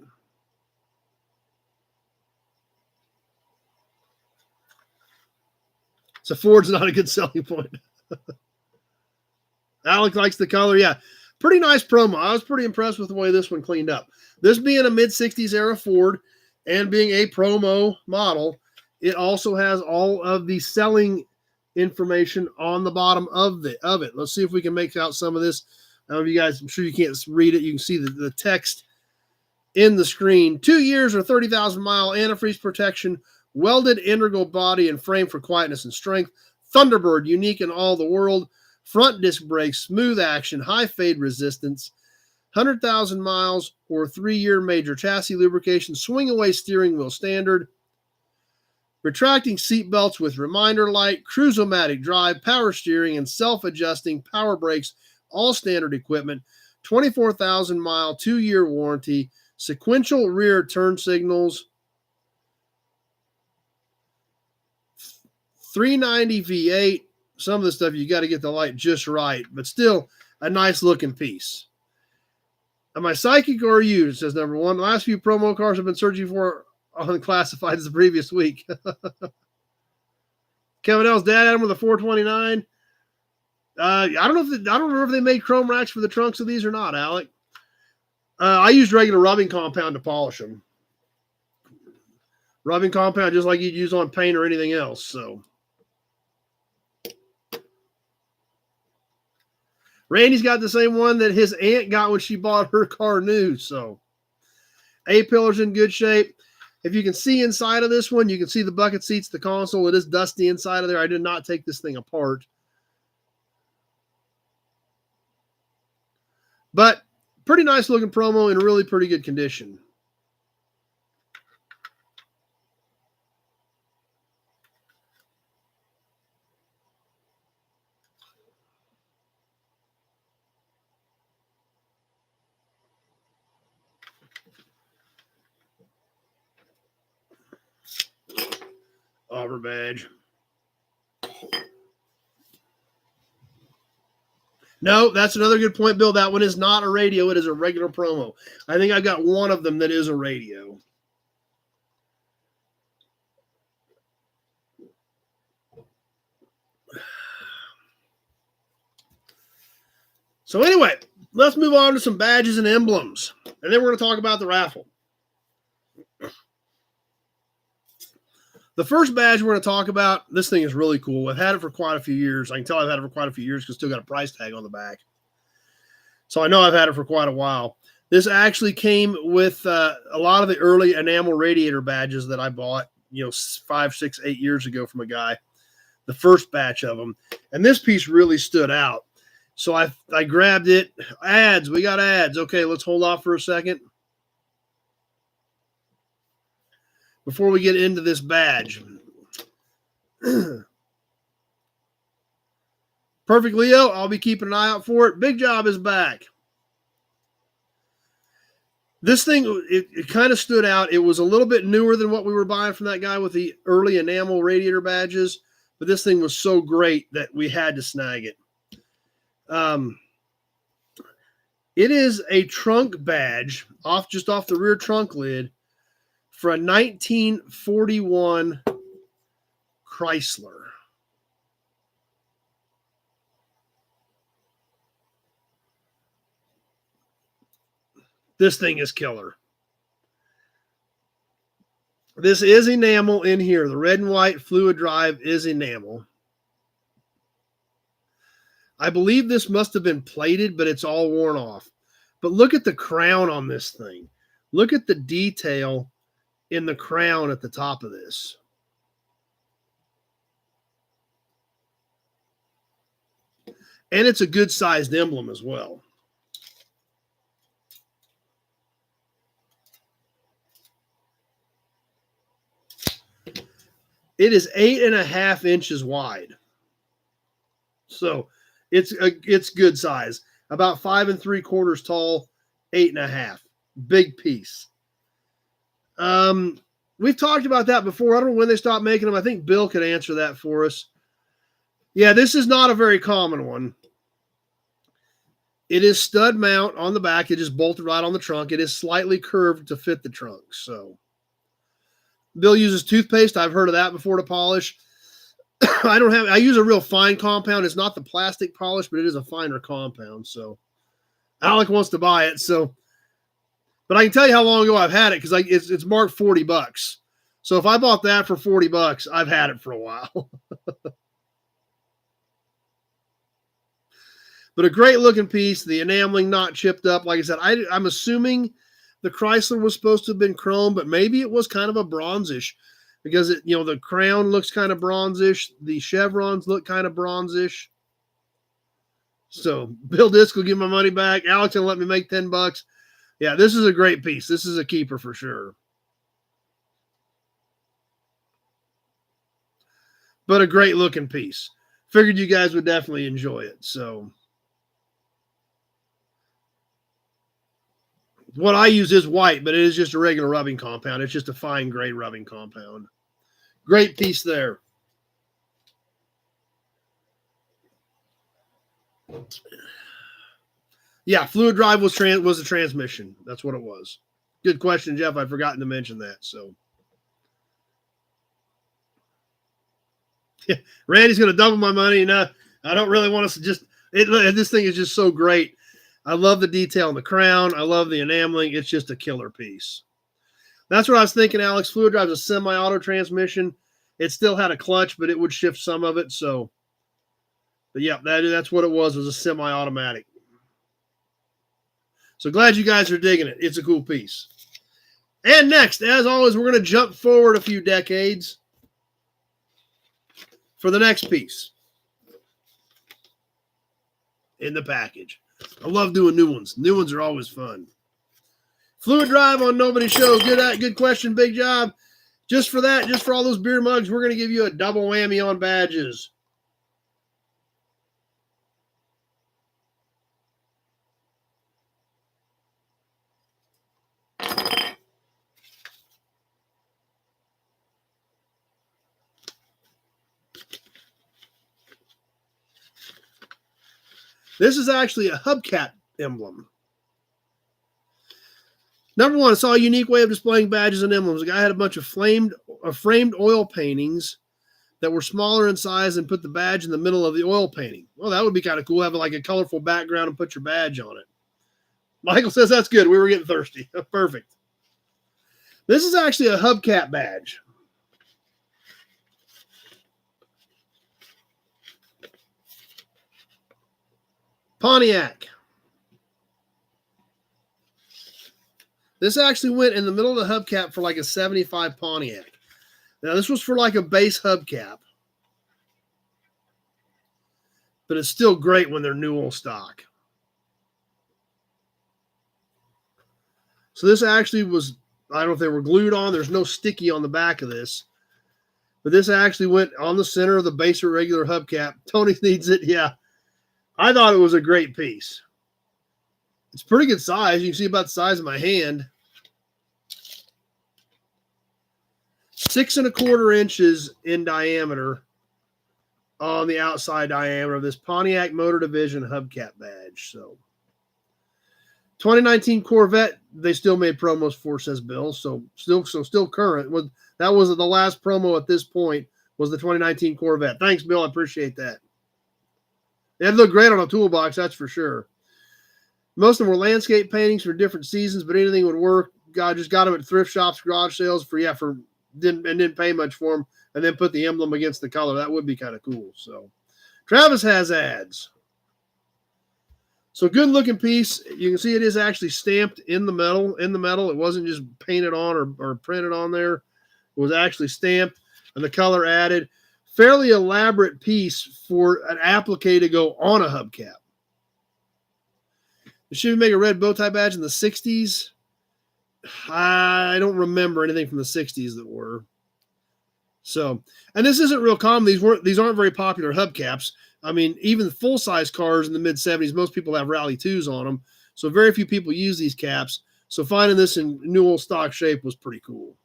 So Ford's not a good selling point. Alec likes the color. Yeah, pretty nice promo. I was pretty impressed with the way this one cleaned up. This being a mid-60s era Ford and being a promo model, it also has all of the selling information on the bottom of it. Let's see if we can make out some of this. I don't know if you guys, I'm sure you can't read it. You can see the text in the screen. 2 years or 30,000 mile antifreeze protection, welded integral body and frame for quietness and strength. Thunderbird, unique in all the world. Front disc brakes, smooth action, high fade resistance. 100,000 miles or 3-year major chassis lubrication. Swing away steering wheel standard. Retracting seat belts with reminder light. Cruise-o-matic drive, power steering, and self-adjusting power brakes. All standard equipment. 24,000 mile, 2-year warranty. Sequential rear turn signals. 390 V8. Some of the stuff you got to get the light just right, but still a nice looking piece. Am I psychic or you? Says number one. The last few promo cars I've been searching for on the classifieds the previous week. Kevin L's dad had him with a 429. I don't remember if they made chrome racks for the trunks of these or not, Alec. I used regular rubbing compound to polish them. Rubbing compound just like you'd use on paint or anything else. So Randy's got the same one that his aunt got when she bought her car new. So A-pillar's in good shape. If you can see inside of this one, you can see the bucket seats, the console. It is dusty inside of there. I did not take this thing apart. But pretty nice looking promo in really pretty good condition. Auburn badge. No, that's another good point, Bill. That one is not a radio. It is a regular promo. I think I got one of them that is a radio. So anyway, let's move on to some badges and emblems. And then we're going to talk about the raffle. The first badge we're going to talk about, this thing is really cool. I've had it for quite a few years. I can tell I've had it for quite a few years because it's still got a price tag on the back. So I know I've had it for quite a while. This actually came with a lot of the early enamel radiator badges that I bought, 5, 6, 8 years ago from a guy, the first batch of them. And this piece really stood out. So I grabbed it. Ads, we got ads. Okay, let's hold off for a second. Before we get into this badge. Perfect Leo, I'll be keeping an eye out for it. Big Job is back. This thing, it kind of stood out. It was a little bit newer than what we were buying from that guy with the early enamel radiator badges, but this thing was so great that we had to snag it. It is a trunk badge just off the rear trunk lid for a 1941 Chrysler. This thing is killer. This is enamel in here. The red and white fluid drive is enamel. I believe this must have been plated, but it's all worn off. But look at the crown on this thing. Look at the detail in the crown at the top of this. And it's a good-sized emblem as well. It is 8.5 inches wide. So it's good size. About 5 3/4 tall, 8.5. Big piece. We've talked about that before. I don't know when they stopped making them. I think Bill could answer that for us. Yeah, this is not a very common one. It is stud mount on the back. It is bolted right on the trunk. It is slightly curved to fit the trunk. So Bill uses toothpaste. I've heard of that before to polish. I use a real fine compound. It's not the plastic polish, but it is a finer compound. So Alec wants to buy it. So, but I can tell you how long ago I've had it because it's marked $40. So if I bought that for $40, I've had it for a while. But a great looking piece. The enameling not chipped up. Like I said, I'm assuming the Chrysler was supposed to have been chrome, but maybe it was kind of a bronzish because the crown looks kind of bronzish. The chevrons look kind of bronzish. So Bill Disc will give my money back. Alex will let me make $10. Yeah, this is a great piece. This is a keeper for sure. But a great looking piece. Figured you guys would definitely enjoy it. So what I use is white, but it is just a regular rubbing compound. It's just a fine gray rubbing compound. Great piece there. Yeah, fluid drive was the transmission. That's what it was. Good question, Jeff. I'd forgotten to mention that. So, yeah, Randy's going to double my money. I don't really want us to just. This thing is just so great. I love the detail in the crown. I love the enameling. It's just a killer piece. That's what I was thinking, Alex. Fluid drive is a semi-auto transmission. It still had a clutch, but it would shift some of it. So, but yeah, that's what it was a semi-automatic. So glad you guys are digging it. It's a cool piece. And next, as always, we're going to jump forward a few decades for the next piece in the package. I love doing new ones. New ones are always fun. Fluid drive on Nobody Show. Good question. Big job. Just for that, just for all those beer mugs, we're going to give you a double whammy on badges. This is actually a hubcap emblem. Number one, I saw a unique way of displaying badges and emblems. The guy had a bunch of framed oil paintings that were smaller in size and put the badge in the middle of the oil painting. Well, that would be kind of cool, having like a colorful background and put your badge on it. Michael says that's good. We were getting thirsty. Perfect. This is actually a hubcap badge. Pontiac. This actually went in the middle of the hubcap for like a 75 Pontiac. Now, this was for like a base hubcap. But it's still great when they're new old stock. So this actually was, I don't know if they were glued on. There's no sticky on the back of this. But this actually went on the center of the base or regular hubcap. Tony needs it. Yeah. I thought it was a great piece. It's pretty good size. You can see about the size of my hand. 6 1/4 inches in diameter on the outside diameter of this Pontiac Motor Division hubcap badge. So 2019 Corvette, they still made promos for, says Bill. So still current. That was the last promo at this point, was the 2019 Corvette. Thanks, Bill. I appreciate that. It looked great on a toolbox, that's for sure. Most of them were landscape paintings for different seasons, but anything would work. God just got them at thrift shops, garage sales didn't pay much for them, and then put the emblem against the color. That would be kind of cool. So Travis has ads. So good looking piece. You can see it is actually stamped in the metal. It wasn't just painted on or printed on there. It was actually stamped and the color added. Fairly elaborate piece for an applique to go on a hubcap. Should we make a red bow tie badge in the 60s? I don't remember anything from the 60s that were. So, and this isn't real common. These aren't very popular hubcaps. I mean, even full-size cars in the mid-70s, most people have Rally 2s on them. So very few people use these caps. So finding this in new old stock shape was pretty cool.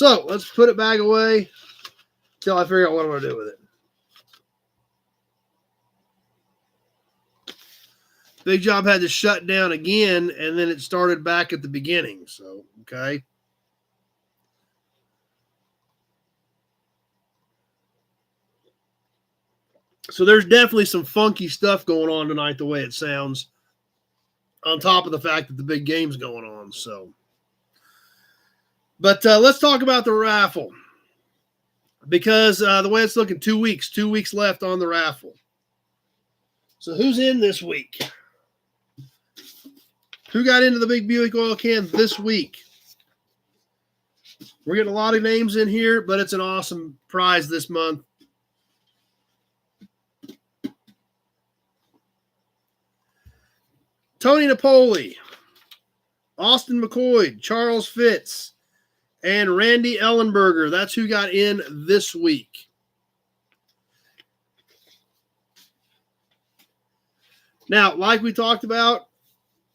So let's put it back away until I figure out what I'm going to do with it. Big Job had to shut down again, and then it started back at the beginning. So, okay. So there's definitely some funky stuff going on tonight, the way it sounds, on top of the fact that the big game's going on. So, but let's talk about the raffle, because the way it's looking, 2 weeks left on the raffle. So who's in this week? Who got into the big Buick oil can this week? We're getting a lot of names in here, but it's an awesome prize this month. Tony Napoli, Austin McCoy, Charles Fitz, and Randy Ellenberger. That's who got in this week. Now, like we talked about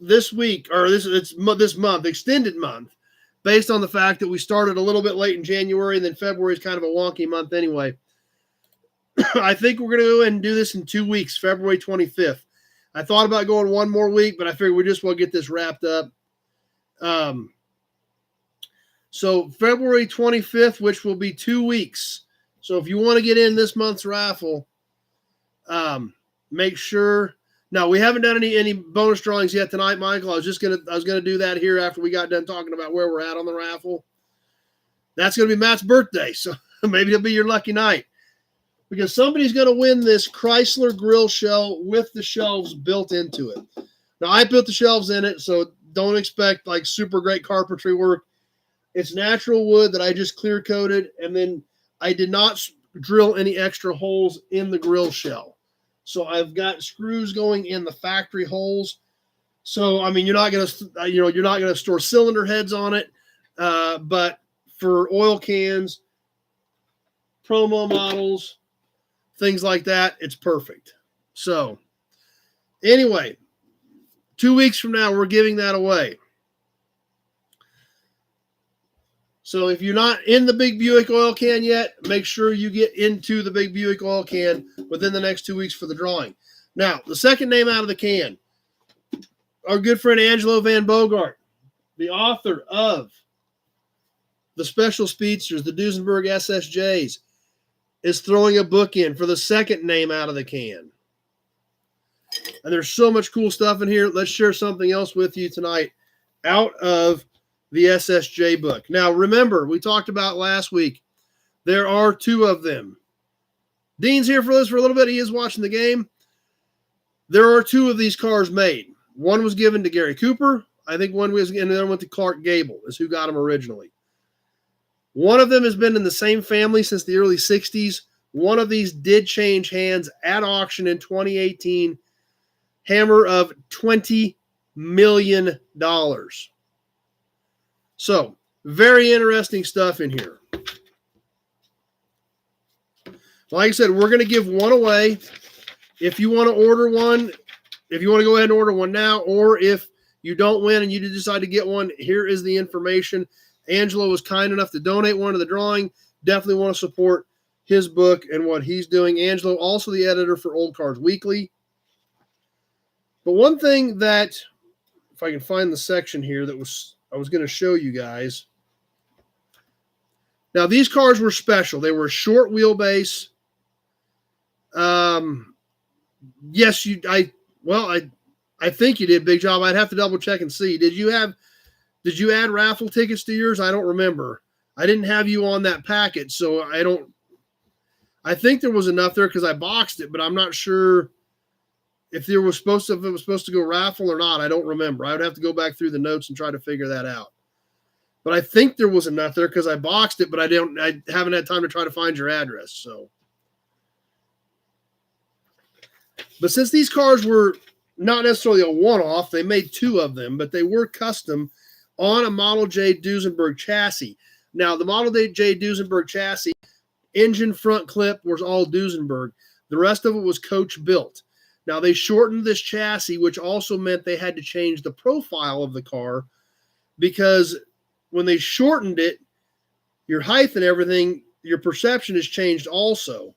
this week, or this month, extended month, based on the fact that we started a little bit late in January, and then February is kind of a wonky month anyway. I think we're going to go ahead and do this in 2 weeks, February 25th. I thought about going one more week, but I figured we just want to get this wrapped up. So February 25th, which will be 2 weeks. So if you want to get in this month's raffle, make sure. Now, we haven't done any bonus drawings yet tonight, Michael. I was gonna do that here after we got done talking about where we're at on the raffle. That's gonna be Matt's birthday, so maybe it'll be your lucky night, because somebody's gonna win this Chrysler grill shell with the shelves built into it. Now, I put the shelves in it, so don't expect like super great carpentry work. It's natural wood that I just clear coated, and then I did not drill any extra holes in the grill shell. So I've got screws going in the factory holes. So, I mean, you're not going to store cylinder heads on it. But for oil cans, promo models, things like that, it's perfect. So anyway, 2 weeks from now, we're giving that away. So if you're not in the big Buick oil can yet, make sure you get into the big Buick oil can within the next 2 weeks for the drawing. Now, the second name out of the can, our good friend Angelo Van Bogart, the author of the Special Speedsters, the Duesenberg SSJs, is throwing a book in for the second name out of the can. And there's so much cool stuff in here. Let's share something else with you tonight out of the SSJ book. Now, remember, we talked about last week, there are 2 of them. Dean's here for us for a little bit. He is watching the game. There are 2 of these cars made. One was given to Gary Cooper. I think one was, and the other went to Clark Gable, is who got them originally. One of them has been in the same family since the early 60s. One of these did change hands at auction in 2018. Hammer of $20 million. So, very interesting stuff in here. Like I said, we're going to give one away. If you want to order one, if you want to go ahead and order one now, or if you don't win and you decide to get one, here is the information. Angelo was kind enough to donate one to the drawing. Definitely want to support his book and what he's doing. Angelo, also the editor for Old Cars Weekly. But one thing that, if I can find the section here that I was going to show you guys. Now, these cars were special. They were short wheelbase. Yes, I think you did, Big Job. I'd have to double check and see. Did you add raffle tickets to yours? I don't remember. I didn't have you on that packet, so I think there was enough there because I boxed it, but I'm not sure if it was supposed to go raffle or not. I don't remember. I would have to go back through the notes and try to figure that out. But I think there was enough there because I boxed it, but I haven't had time to try to find your address. So, but since these cars were not necessarily a one-off, they made 2 of them, but they were custom on a Model J Duesenberg chassis. Now, the Model J Duesenberg chassis, engine front clip was all Duesenberg. The rest of it was coach built. Now, they shortened this chassis, which also meant they had to change the profile of the car, because when they shortened it, your height and everything, your perception has changed also.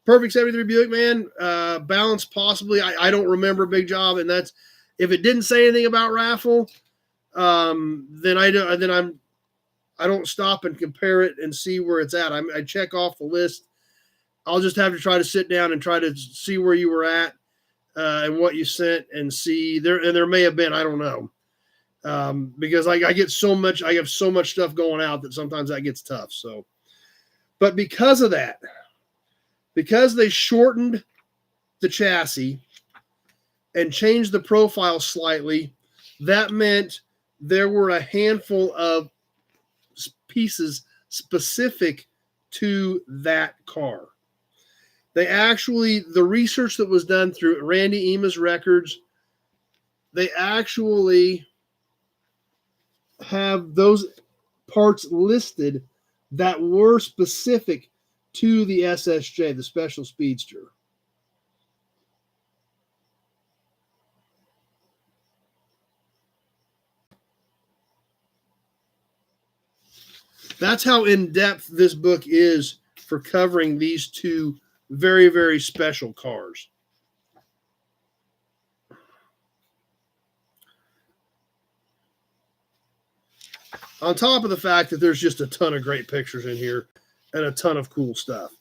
Perfect 73 Buick, man. Balance possibly. I don't remember Big Job, and that's if it didn't say anything about raffle, then I don't stop and compare it and see where it's at. I check off the list. I'll just have to try to sit down and try to see where you were at and what you sent and see there. And there may have been, I don't know, because I get so much. I have so much stuff going out that sometimes that gets tough. So, but because of that, because they shortened the chassis and changed the profile slightly, that meant there were a handful of pieces specific to that car. The research that was done through Randy Ema's records, they actually have those parts listed that were specific to the SSJ, the Special Speedster. That's how in-depth this book is for covering these two very, very special cars. On top of the fact that there's just a ton of great pictures in here and a ton of cool stuff.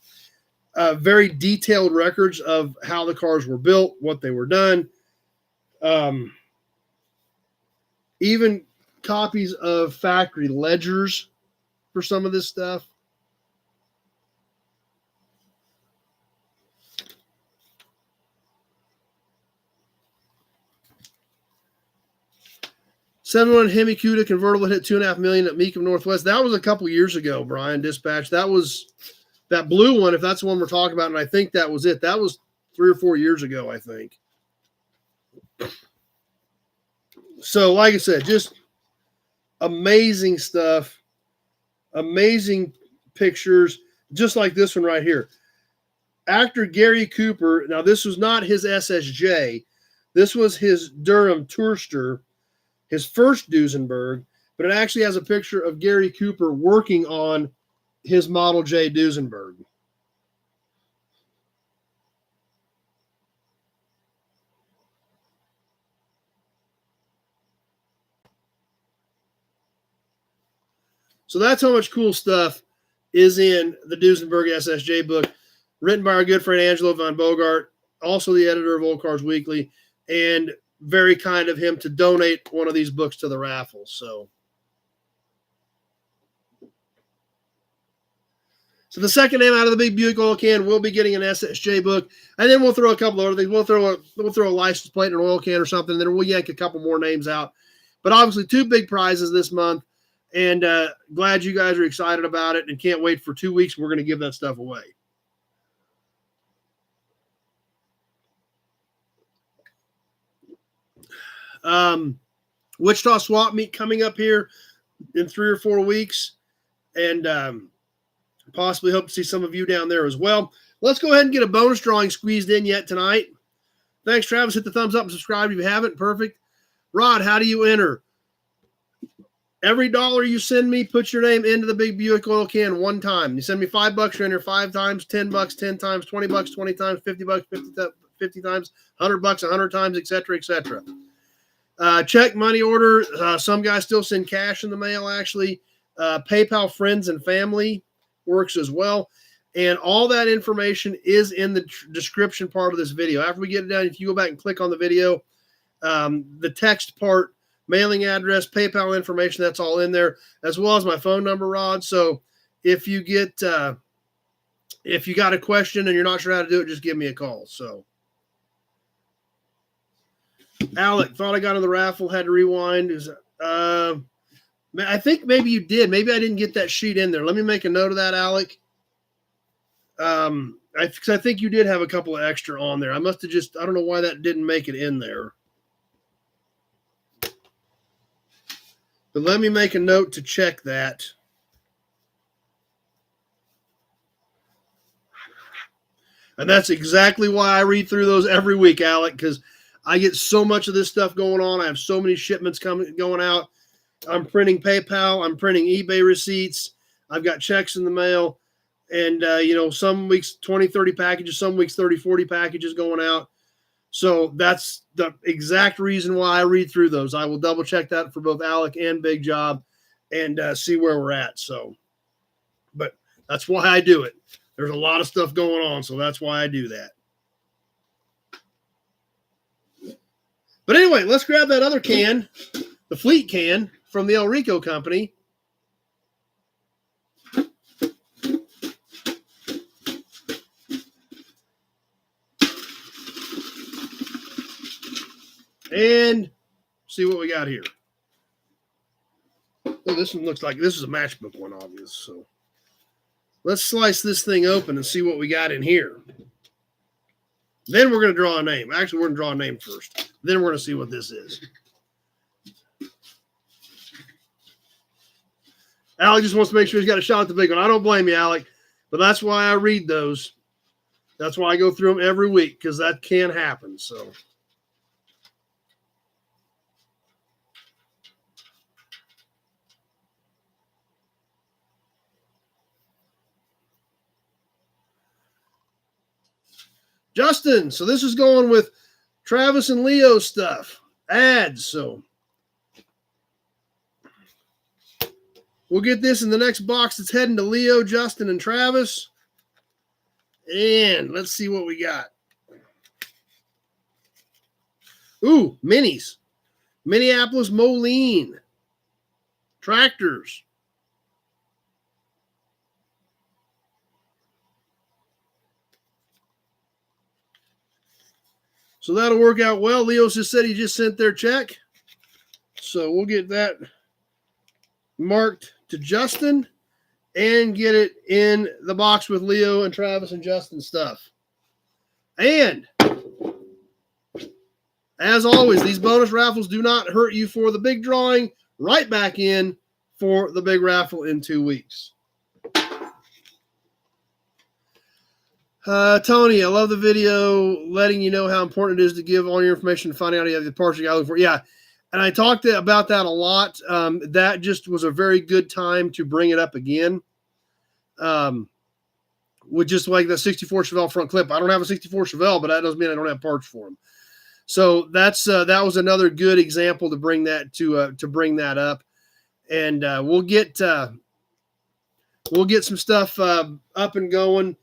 Very detailed records of how the cars were built, what they were done. Even copies of factory ledgers for some of this stuff. '71 Hemi Cuda convertible hit $2.5 million at Mecum Northwest. That was a couple years ago, Brian Dispatch. That was that blue one, if that's the one we're talking about, and I think that was it. That was 3 or 4 years ago, I think. So, like I said, just amazing stuff, amazing pictures, just like this one right here. Actor Gary Cooper, now this was not his SSJ. This was his Durham Tourster, his first Duesenberg, but it actually has a picture of Gary Cooper working on his Model J Duesenberg. So that's how much cool stuff is in the Duesenberg SSJ book, written by our good friend Angelo Von Bogart, also the editor of Old Cars Weekly, and very kind of him to donate one of these books to the raffle. So the second name out of the Big Buick Oil Can will be getting an SSJ book, and then we'll throw a couple of other things. We'll throw a license plate and an oil can or something, and then we'll yank a couple more names out. But obviously, 2 big prizes this month, and glad you guys are excited about it and can't wait for 2 weeks. We're going to give that stuff away. Wichita Swap Meet coming up here in 3 or 4 weeks, and possibly hope to see some of you down there as well. Let's go ahead and get a bonus drawing squeezed in yet tonight. Thanks, Travis. Hit the thumbs up and subscribe if you haven't. Perfect. Rod, how do you enter? Every dollar you send me, put your name into the Big Buick Oil Can one time. You send me $5, you enter 5 times, $10, 10 times, $20, 20 times, $50, 50 times, $100, 100 times, etc., etc. Check, money order. Some guys still send cash in the mail, actually. PayPal friends and family works as well. And all that information is in the description part of this video. After we get it done, if you go back and click on the video, the text part, mailing address, PayPal information, that's all in there, as well as my phone number, Rod. So if you got a question and you're not sure how to do it, just give me a call. So Alec, thought I got on the raffle, had to rewind. I think maybe you did. Maybe I didn't get that sheet in there. Let me make a note of that, Alec. Because I think you did have a couple of extra on there. I must have I don't know why that didn't make it in there. But let me make a note to check that. And that's exactly why I read through those every week, Alec, because I get so much of this stuff going on. I have so many shipments going out. I'm printing PayPal. I'm printing eBay receipts. I've got checks in the mail. And, some weeks 20, 30 packages, some weeks 30, 40 packages going out. So that's the exact reason why I read through those. I will double check that for both Alec and Big Job and see where we're at. So, but that's why I do it. There's a lot of stuff going on, so that's why I do that. But anyway, let's grab that other can, the Fleet can from the El Rico company. And see what we got here. Oh, this one looks like this is a matchbook one, obvious. So let's slice this thing open and see what we got in here. Then we're going to draw a name. Actually, we're going to draw a name first. Then we're going to see what this is. Alec just wants to make sure he's got a shot at the big one. I don't blame you, Alec, but that's why I read those. That's why I go through them every week, because that can happen. So. Justin, so this is going with Travis and Leo stuff, ads. So we'll get this in the next box that's heading to Leo, Justin, and Travis. And let's see what we got. Ooh, minis. Minneapolis Moline. Tractors. So that'll work out well. Leo just said he just sent their check. So we'll get that marked to Justin and get it in the box with Leo and Travis and Justin stuff. And as always, these bonus raffles do not hurt you for the big drawing. Right back in for the big raffle in 2 weeks. Tony, I love the video letting you know how important it is to give all your information and finding out you have the parts you got looking for. Yeah, and I talked about that a lot. That just was a very good time to bring it up again. With just like the 64 Chevelle front clip. I don't have a 64 Chevelle, but that doesn't mean I don't have parts for them. So that's that was another good example to bring that to bring that up, and we'll get some stuff up and going.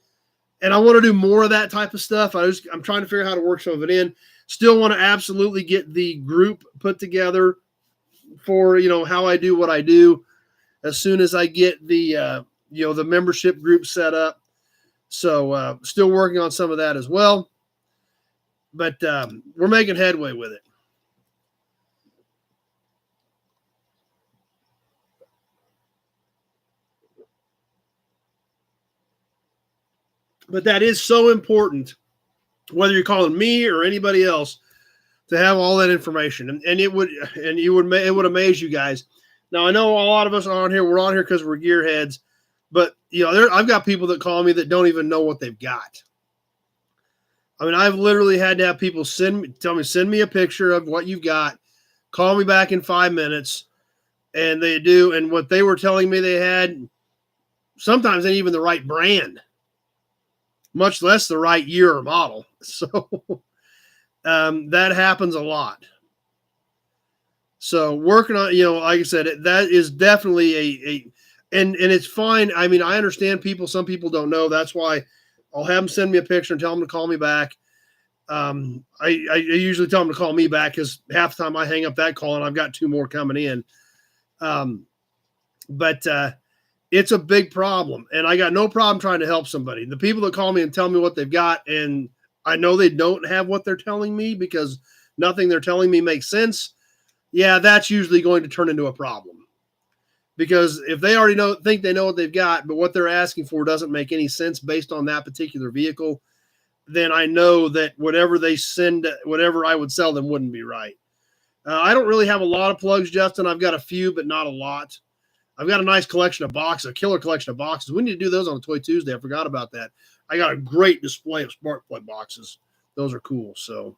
And I want to do more of that type of stuff. I'm trying to figure out how to work some of it in. Still want to absolutely get the group put together for, how I do what I do as soon as I get the, the membership group set up. So still working on some of that as well. But we're making headway with it. But that is so important, whether you're calling me or anybody else, to have all that information. And it would amaze you guys. Now, I know a lot of us are on here. We're on here because we're gearheads. But, I've got people that call me that don't even know what they've got. I mean, I've literally had to have people send me a picture of what you've got, call me back in 5 minutes, and they do. And what they were telling me they had, sometimes ain't even the right brand, much less the right year or model. So that happens a lot. So working on, like I said, that is definitely and it's fine. I mean, I understand some people don't know. That's why I'll have them send me a picture and tell them to call me back. I usually tell them to call me back because half the time I hang up that call and I've got 2 more coming in. But it's a big problem, and I got no problem trying to help somebody. The people that call me and tell me what they've got, and I know they don't have what they're telling me because nothing they're telling me makes sense. Yeah, that's usually going to turn into a problem. Because if they already think they know what they've got, but what they're asking for doesn't make any sense based on that particular vehicle, then I know that whatever I would sell them wouldn't be right. I don't really have a lot of plugs, Justin. I've got a few, but not a lot. I've got a nice collection of boxes, a killer collection of boxes. We need to do those on a Toy Tuesday. I forgot about that. I got a great display of spark plug boxes. Those are cool. So,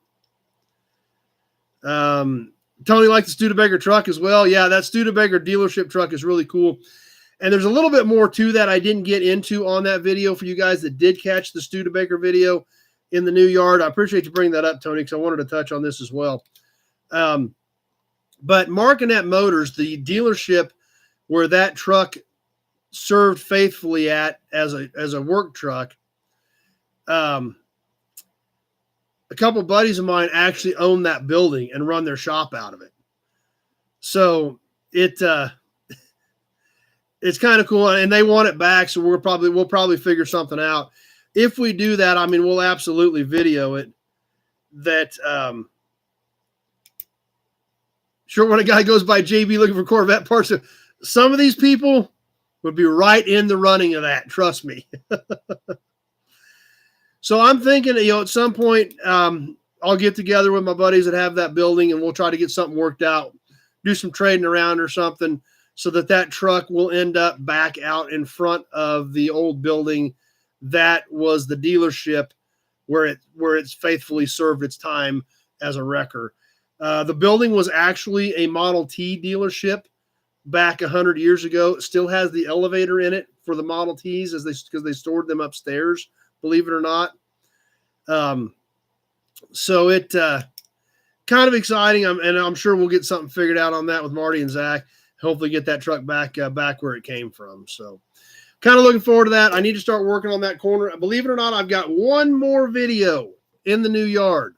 Tony liked the Studebaker truck as well. Yeah, that Studebaker dealership truck is really cool. And there's a little bit more to that I didn't get into on that video for you guys that did catch the Studebaker video in the new yard. I appreciate you bringing that up, Tony, because I wanted to touch on this as well. But Martinet Motors, the dealership where that truck served faithfully at as a work truck, a couple buddies of mine actually own that building and run their shop out of it. So it's kind of cool, and they want it back. So we'll probably figure something out. If we do that, I mean, we'll absolutely video it. That sure, when a guy goes by JB looking for Corvette parts, some of these people would be right in the running of that. Trust me. So I'm thinking, at some point, I'll get together with my buddies that have that building, and we'll try to get something worked out, do some trading around or something, so that truck will end up back out in front of the old building that was the dealership where it's faithfully served its time as a wrecker. The building was actually a Model T dealership back 100 years ago. It still has the elevator in it for the Model Ts because they stored them upstairs, believe it or not. So it kind of exciting. And I'm sure we'll get something figured out on that with Marty and Zach. Hopefully get that truck back where it came from. So kind of looking forward to that. I need to start working on that corner. Believe it or not, I've got one more video in the new yard.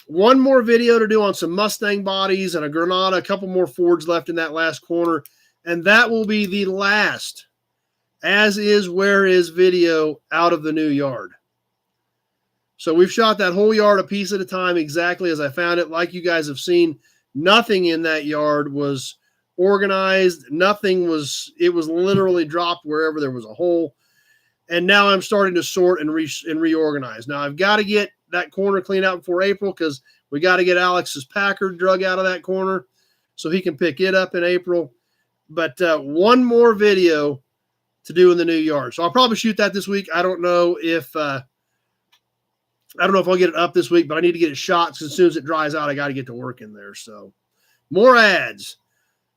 One more video to do on some Mustang bodies and a Granada, a couple more Fords left in that last corner. And that will be the last as is, where is video out of the new yard. So we've shot that whole yard a piece at a time, exactly as I found it. Like you guys have seen, nothing in that yard was organized. It was literally dropped wherever there was a hole. And now I'm starting to sort and reorganize. Now I've got to get that corner cleaned out before April, because we got to get Alex's Packard drug out of that corner so he can pick it up in April. But one more video to do in the new yard. So I'll probably shoot that this week. I don't know if I'll get it up this week, but I need to get it shot. So as soon as it dries out, I got to get to work in there. So more ads.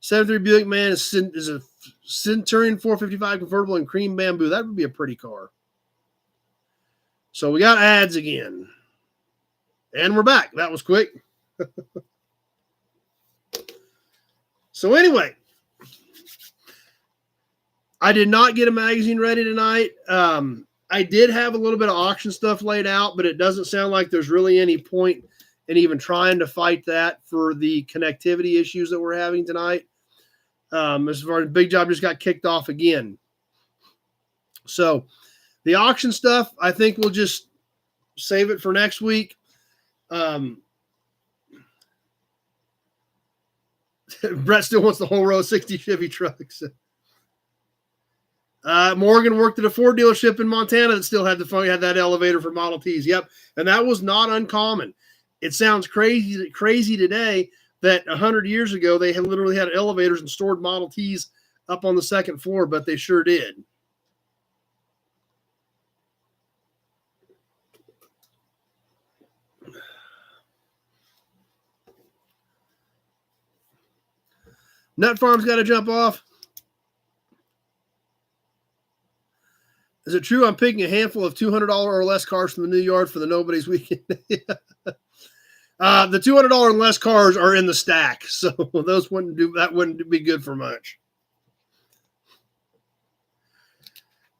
73 Buick Man is a Centurion 455 convertible in cream bamboo. That would be a pretty car. So we got ads again. And we're back. That was quick. So anyway, I did not get a magazine ready tonight. I did have a little bit of auction stuff laid out, but it doesn't sound like there's really any point in even trying to fight that for the connectivity issues that we're having tonight. As far as Big Job just got kicked off again. So the auction stuff, I think we'll just save it for next week. Brett still wants the whole row of 60 Chevy trucks. Morgan worked at a Ford dealership in Montana that still had that elevator for Model Ts. Yep. And that was not uncommon. It sounds crazy today that 100 years ago, they had literally had elevators and stored Model Ts up on the second floor, but they sure did. Nut Farm's got to jump off. Is it true I'm picking a handful of $200 or less cars from the new yard for the Nobody's Weekend? The $200 and less cars are in the stack, so those wouldn't be good for much.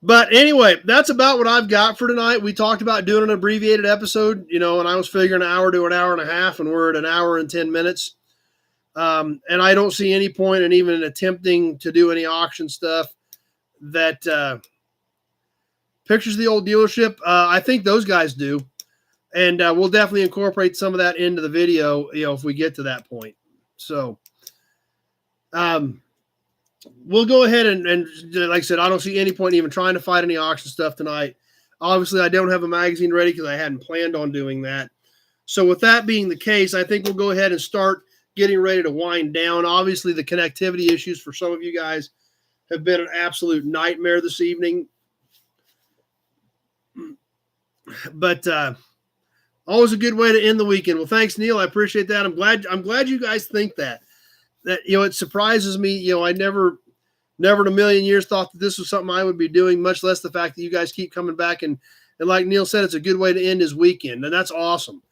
But anyway, that's about what I've got for tonight. We talked about doing an abbreviated episode, and I was figuring an hour to an hour and a half, and we're at an hour and 10 minutes. And I don't see any point in even attempting to do any auction stuff that pictures of the old dealership. I think those guys do. And we'll definitely incorporate some of that into the video, if we get to that point. So we'll go ahead and like I said, I don't see any point in even trying to fight any auction stuff tonight. Obviously, I don't have a magazine ready because I hadn't planned on doing that. So with that being the case, I think we'll go ahead and start getting ready to wind down. Obviously, the connectivity issues for some of you guys have been an absolute nightmare this evening. But always a good way to end the weekend. Well, thanks, Neil. I appreciate that. I'm glad you guys think that it surprises me. I never never in a million years thought that this was something I would be doing, much less the fact that you guys keep coming back. And like Neil said, it's a good way to end his weekend, and that's awesome.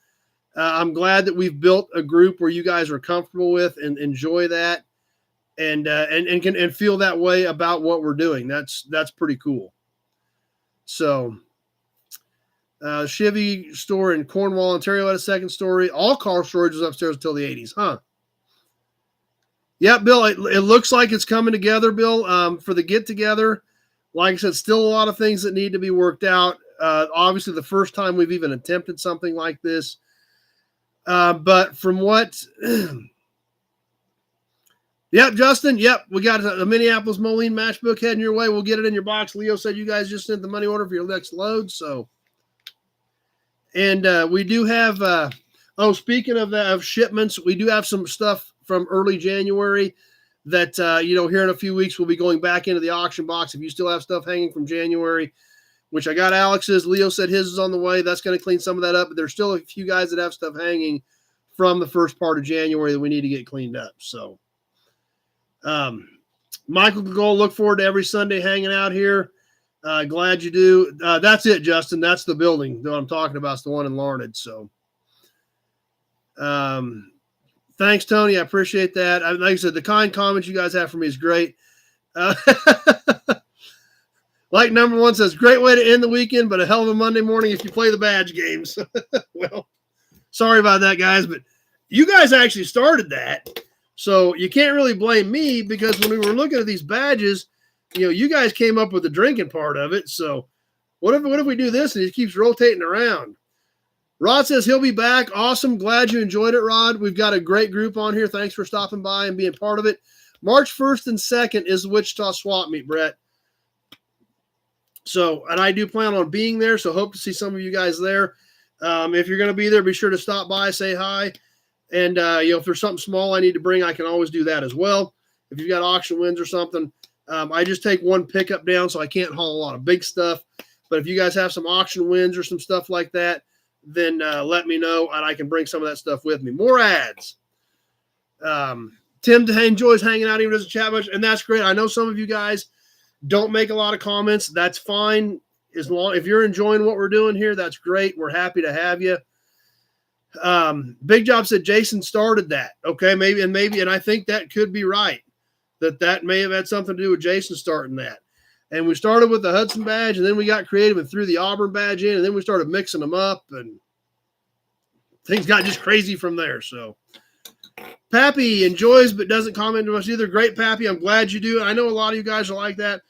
I'm glad that we've built a group where you guys are comfortable with and enjoy that, and can feel that way about what we're doing. That's pretty cool. So, Chevy store in Cornwall, Ontario, had a second story. All car storage was upstairs until the 80s, huh? Yeah, Bill, it looks like it's coming together, Bill, for the get-together. Like I said, still a lot of things that need to be worked out. Obviously, the first time we've even attempted something like this. But from what... Yep, Justin, yep, we got a Minneapolis Moline matchbook heading your way. We'll get it in your box. Leo said you guys just sent the money order for your next load, so... And we do have... speaking of shipments, we do have some stuff from early January that, here in a few weeks, we'll be going back into the auction box. If you still have stuff hanging from January, which I got Alex's, Leo said his is on the way. That's going to clean some of that up. But there's still a few guys that have stuff hanging from the first part of January that we need to get cleaned up. So, Michael can go look forward to every Sunday hanging out here. Glad you do. That's it, Justin. That's the building that I'm talking about. It's the one in Larned. So, thanks, Tony. I appreciate that. Like I said, the kind comments you guys have for me is great. Like number one says, great way to end the weekend, but a hell of a Monday morning if you play the badge games. Well, sorry about that, guys, but you guys actually started that. So you can't really blame me, because when we were looking at these badges, you guys came up with the drinking part of it. So what if we do this and it keeps rotating around? Rod says he'll be back. Awesome. Glad you enjoyed it, Rod. We've got a great group on here. Thanks for stopping by and being part of it. March 1st and 2nd is the Wichita Swap Meet, Brett. So, and I do plan on being there, so hope to see some of you guys there. If you're going to be there, be sure to stop by, say hi. And, if there's something small I need to bring, I can always do that as well. If you've got auction wins or something, I just take one pickup down, so I can't haul a lot of big stuff. But if you guys have some auction wins or some stuff like that, then let me know, and I can bring some of that stuff with me. More ads. Tim enjoys hanging out, even doesn't chat much, and that's great. I know some of you guys don't make a lot of comments. That's fine. If you're enjoying what we're doing here, that's great. We're happy to have you. Big Job said Jason started that. Okay, maybe, and I think that could be right. That may have had something to do with Jason starting that. And we started with the Hudson badge, and then we got creative and threw the Auburn badge in, and then we started mixing them up, and things got just crazy from there. So, Pappy enjoys but doesn't comment too much either. Great, Pappy. I'm glad you do. I know a lot of you guys are like that,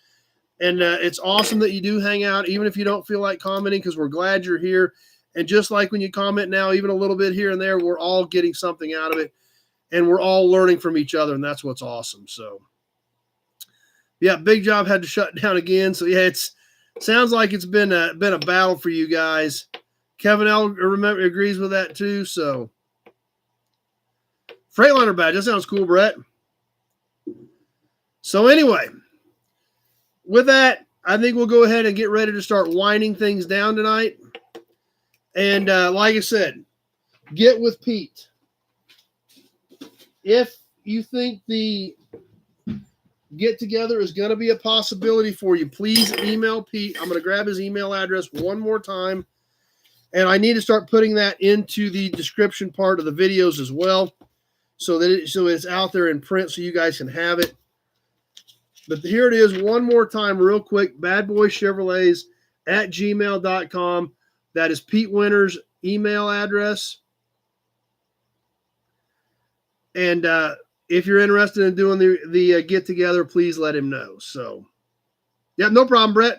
and it's awesome that you do hang out, even if you don't feel like commenting, because we're glad you're here. And just like when you comment now, even a little bit here and there, we're all getting something out of it, and we're all learning from each other, and that's what's awesome. So, yeah, Big Job had to shut down again. So, yeah, sounds like it's been a battle for you guys. Kevin L. agrees with that too. So, Freightliner badge. That sounds cool, Brett. So, anyway, with that, I think we'll go ahead and get ready to start winding things down tonight. And like I said, get with Pete. If you think the get together is going to be a possibility for you, please email Pete. I'm going to grab his email address one more time, and I need to start putting that into the description part of the videos as well, so it's out there in print so you guys can have it. But here it is one more time real quick, badboychevrolets@gmail.com. That is Pete Winter's email address. And if you're interested in doing the get-together, please let him know. So, yeah, no problem, Brett.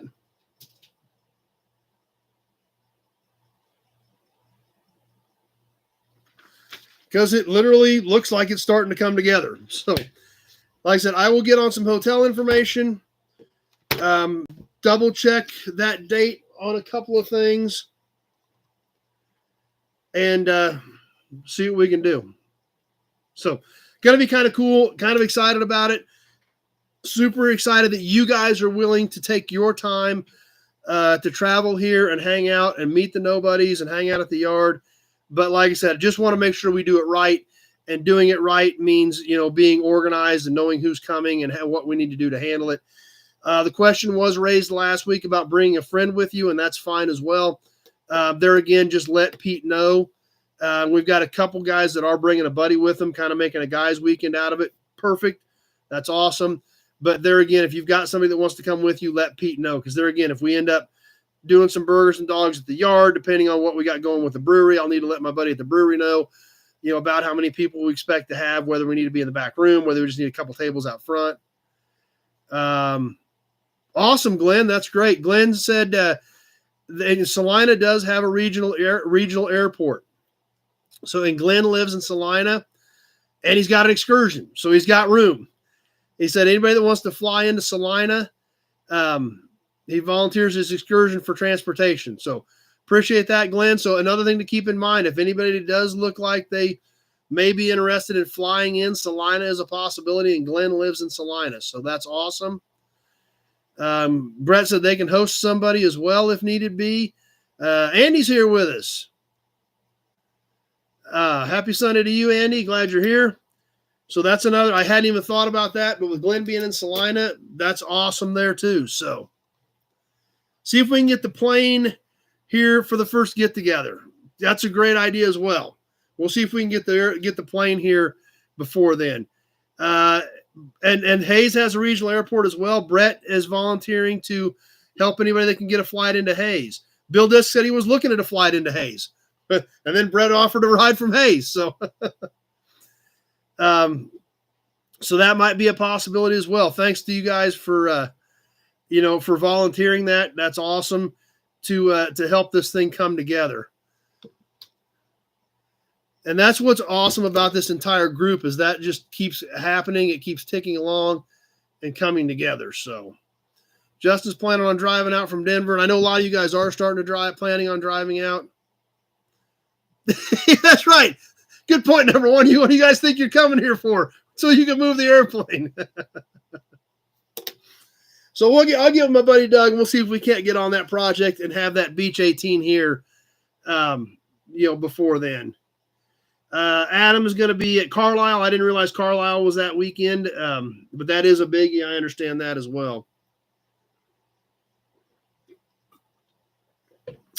Because it literally looks like it's starting to come together. So, like I said, I will get on some hotel information, double-check that date on a couple of things, and see what we can do. So, going to be kind of cool, kind of excited about it. Super excited that you guys are willing to take your time to travel here and hang out and meet the nobodies and hang out at the yard. But like I said, I just want to make sure we do it right. and doing it right means, being organized and knowing who's coming and what we need to do to handle it. The question was raised last week about bringing a friend with you, and that's fine as well. There again, just let Pete know. We've got a couple guys that are bringing a buddy with them, kind of making a guys' weekend out of it. Perfect. That's awesome. But there again, if you've got somebody that wants to come with you, let Pete know. Because there again, if we end up doing some burgers and dogs at the yard, depending on what we got going with the brewery, I'll need to let my buddy at the brewery know, about how many people we expect to have, whether we need to be in the back room, whether we just need a couple tables out front. Awesome, Glenn. That's great. Glenn said Salina does have a regional airport. And Glenn lives in Salina, and he's got an excursion, so he's got room. He said anybody that wants to fly into Salina, he volunteers his excursion for transportation. So appreciate that, Glenn. So another thing to keep in mind, if anybody does look like they may be interested in flying in, Salina is a possibility, and Glenn lives in Salina. So that's awesome. Brett said they can host somebody as well if needed be. Andy's here with us. Happy Sunday to you, Andy. Glad you're here. So that's another, I hadn't even thought about that, but with Glenn being in Salina, that's awesome there too. So see if we can get the plane here for the first get together. That's a great idea as well. We'll see if we can get the plane here before then. And Hayes has a regional airport as well. Brett is volunteering to help anybody that can get a flight into Hayes. Bill Disk said he was looking at a flight into Hayes, and then Brett offered a ride from Hayes. So, so that might be a possibility as well. Thanks to you guys for, for volunteering that. That's awesome to help this thing come together. And that's what's awesome about this entire group is that just keeps happening. It keeps ticking along and coming together. So Justin's planning on driving out from Denver. And I know a lot of you guys are starting to planning on driving out. That's right. Good point, number one. What do you guys think you're coming here for? So you can move the airplane. So I'll give my buddy Doug, and we'll see if we can't get on that project and have that Beach 18 here, before then. Adam is going to be at Carlisle. I didn't realize Carlisle was that weekend, but that is a biggie. I understand that as well.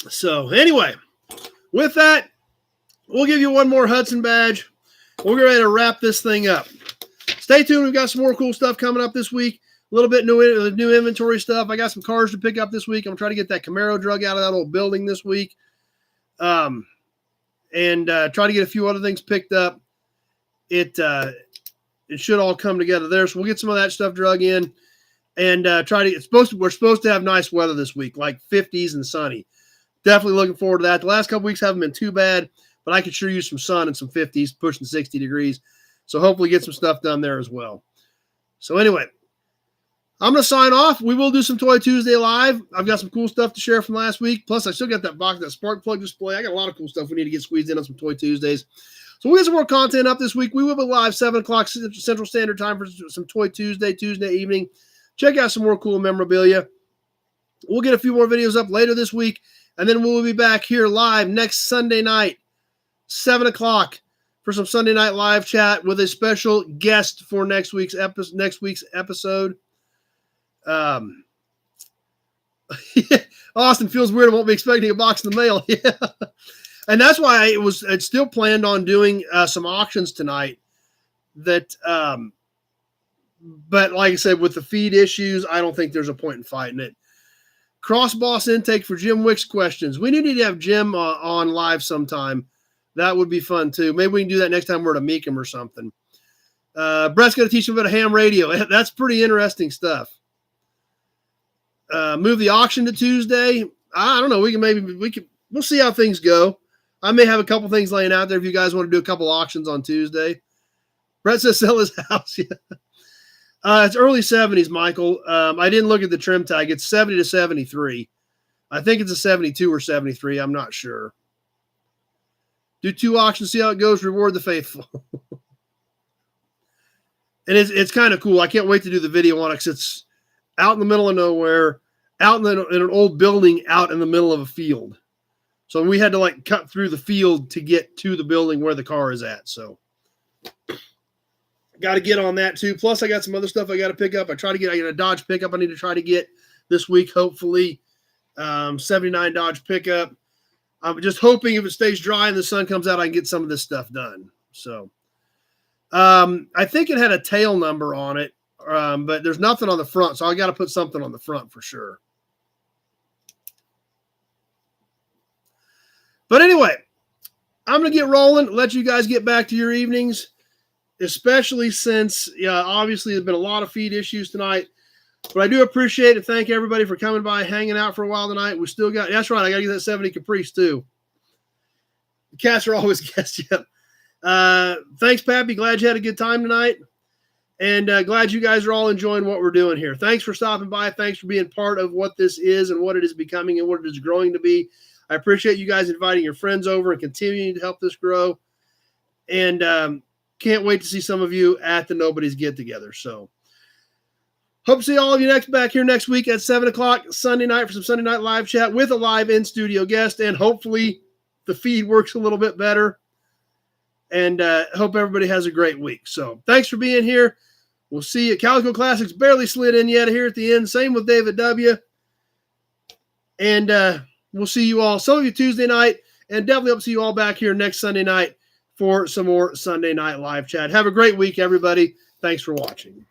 So anyway, with that, we'll give you one more Hudson badge. We're ready to wrap this thing up. Stay tuned. We've got some more cool stuff coming up this week. A little bit new inventory stuff. I got some cars to pick up this week. I'm trying to get that Camaro drug out of that old building this week. And try to get a few other things picked up. It should all come together there. So we'll get some of that stuff drug in and we're supposed to have nice weather this week, like 50s and sunny. Definitely looking forward to that. The last couple weeks haven't been too bad, but I could sure use some sun and some 50s, pushing 60 degrees. So hopefully get some stuff done there as well. So anyway, I'm going to sign off. We will do some Toy Tuesday live. I've got some cool stuff to share from last week. Plus, I still got that box, that spark plug display. I got a lot of cool stuff we need to get squeezed in on some Toy Tuesdays. So we'll get some more content up this week. We will be live 7 o'clock Central Standard Time for some Toy Tuesday evening. Check out some more cool memorabilia. We'll get a few more videos up later this week, and then we'll be back here live next Sunday night, 7 o'clock, for some Sunday night live chat with a special guest for next week's episode. Austin feels weird. I won't be expecting a box in the mail. Yeah. And that's why it's still planned on doing some auctions tonight that, but like I said, with the feed issues, I don't think there's a point in fighting it. Cross boss intake for Jim Wicks questions. We need to have Jim on live sometime. That would be fun too. Maybe we can do that next time we're at a Meekum or something. Brett's going to teach him about a ham radio. That's pretty interesting stuff. Move the auction to Tuesday. I don't know. We'll see how things go. I may have a couple things laying out there if you guys want to do a couple auctions on Tuesday. Brett says sell his house. Yeah. It's early 70s, Michael. I didn't look at the trim tag. It's 70 to 73. I think it's a 72 or 73. I'm not sure. Do 2 auctions, see how it goes. Reward the faithful. And it's kind of cool. I can't wait to do the video on it because it's out in the middle of nowhere, out in an old building out in the middle of a field. So we had to cut through the field to get to the building where the car is at. So got to get on that too. Plus, I got some other stuff I got to pick up. I got a Dodge pickup I need to try to get this week, hopefully. 79 Dodge pickup. I'm just hoping if it stays dry and the sun comes out, I can get some of this stuff done. So I think it had a tail number on it, but there's nothing on the front. So I got to put something on the front for sure. But anyway, I'm going to get rolling, let you guys get back to your evenings, especially since obviously there's been a lot of feed issues tonight. But I do appreciate it. Thank everybody for coming by, hanging out for a while tonight. We still got, that's right, I got to get that 70 Caprice too. The cats are always guests. Yep. Thanks, Pappy. Glad you had a good time tonight. And glad you guys are all enjoying what we're doing here. Thanks for stopping by. Thanks for being part of what this is and what it is becoming and what it is growing to be. I appreciate you guys inviting your friends over and continuing to help this grow. And can't wait to see some of you at the Nobody's Get Together. So hope to see all of you back here next week at 7 o'clock Sunday night for some Sunday night live chat with a live in-studio guest. And hopefully the feed works a little bit better. And hope everybody has a great week. So thanks for being here. We'll see you. Calico Classics barely slid in yet here at the end. Same with David W. And we'll see you all, some of you Tuesday night, and definitely hope to see you all back here next Sunday night for some more Sunday night live chat. Have a great week, everybody. Thanks for watching.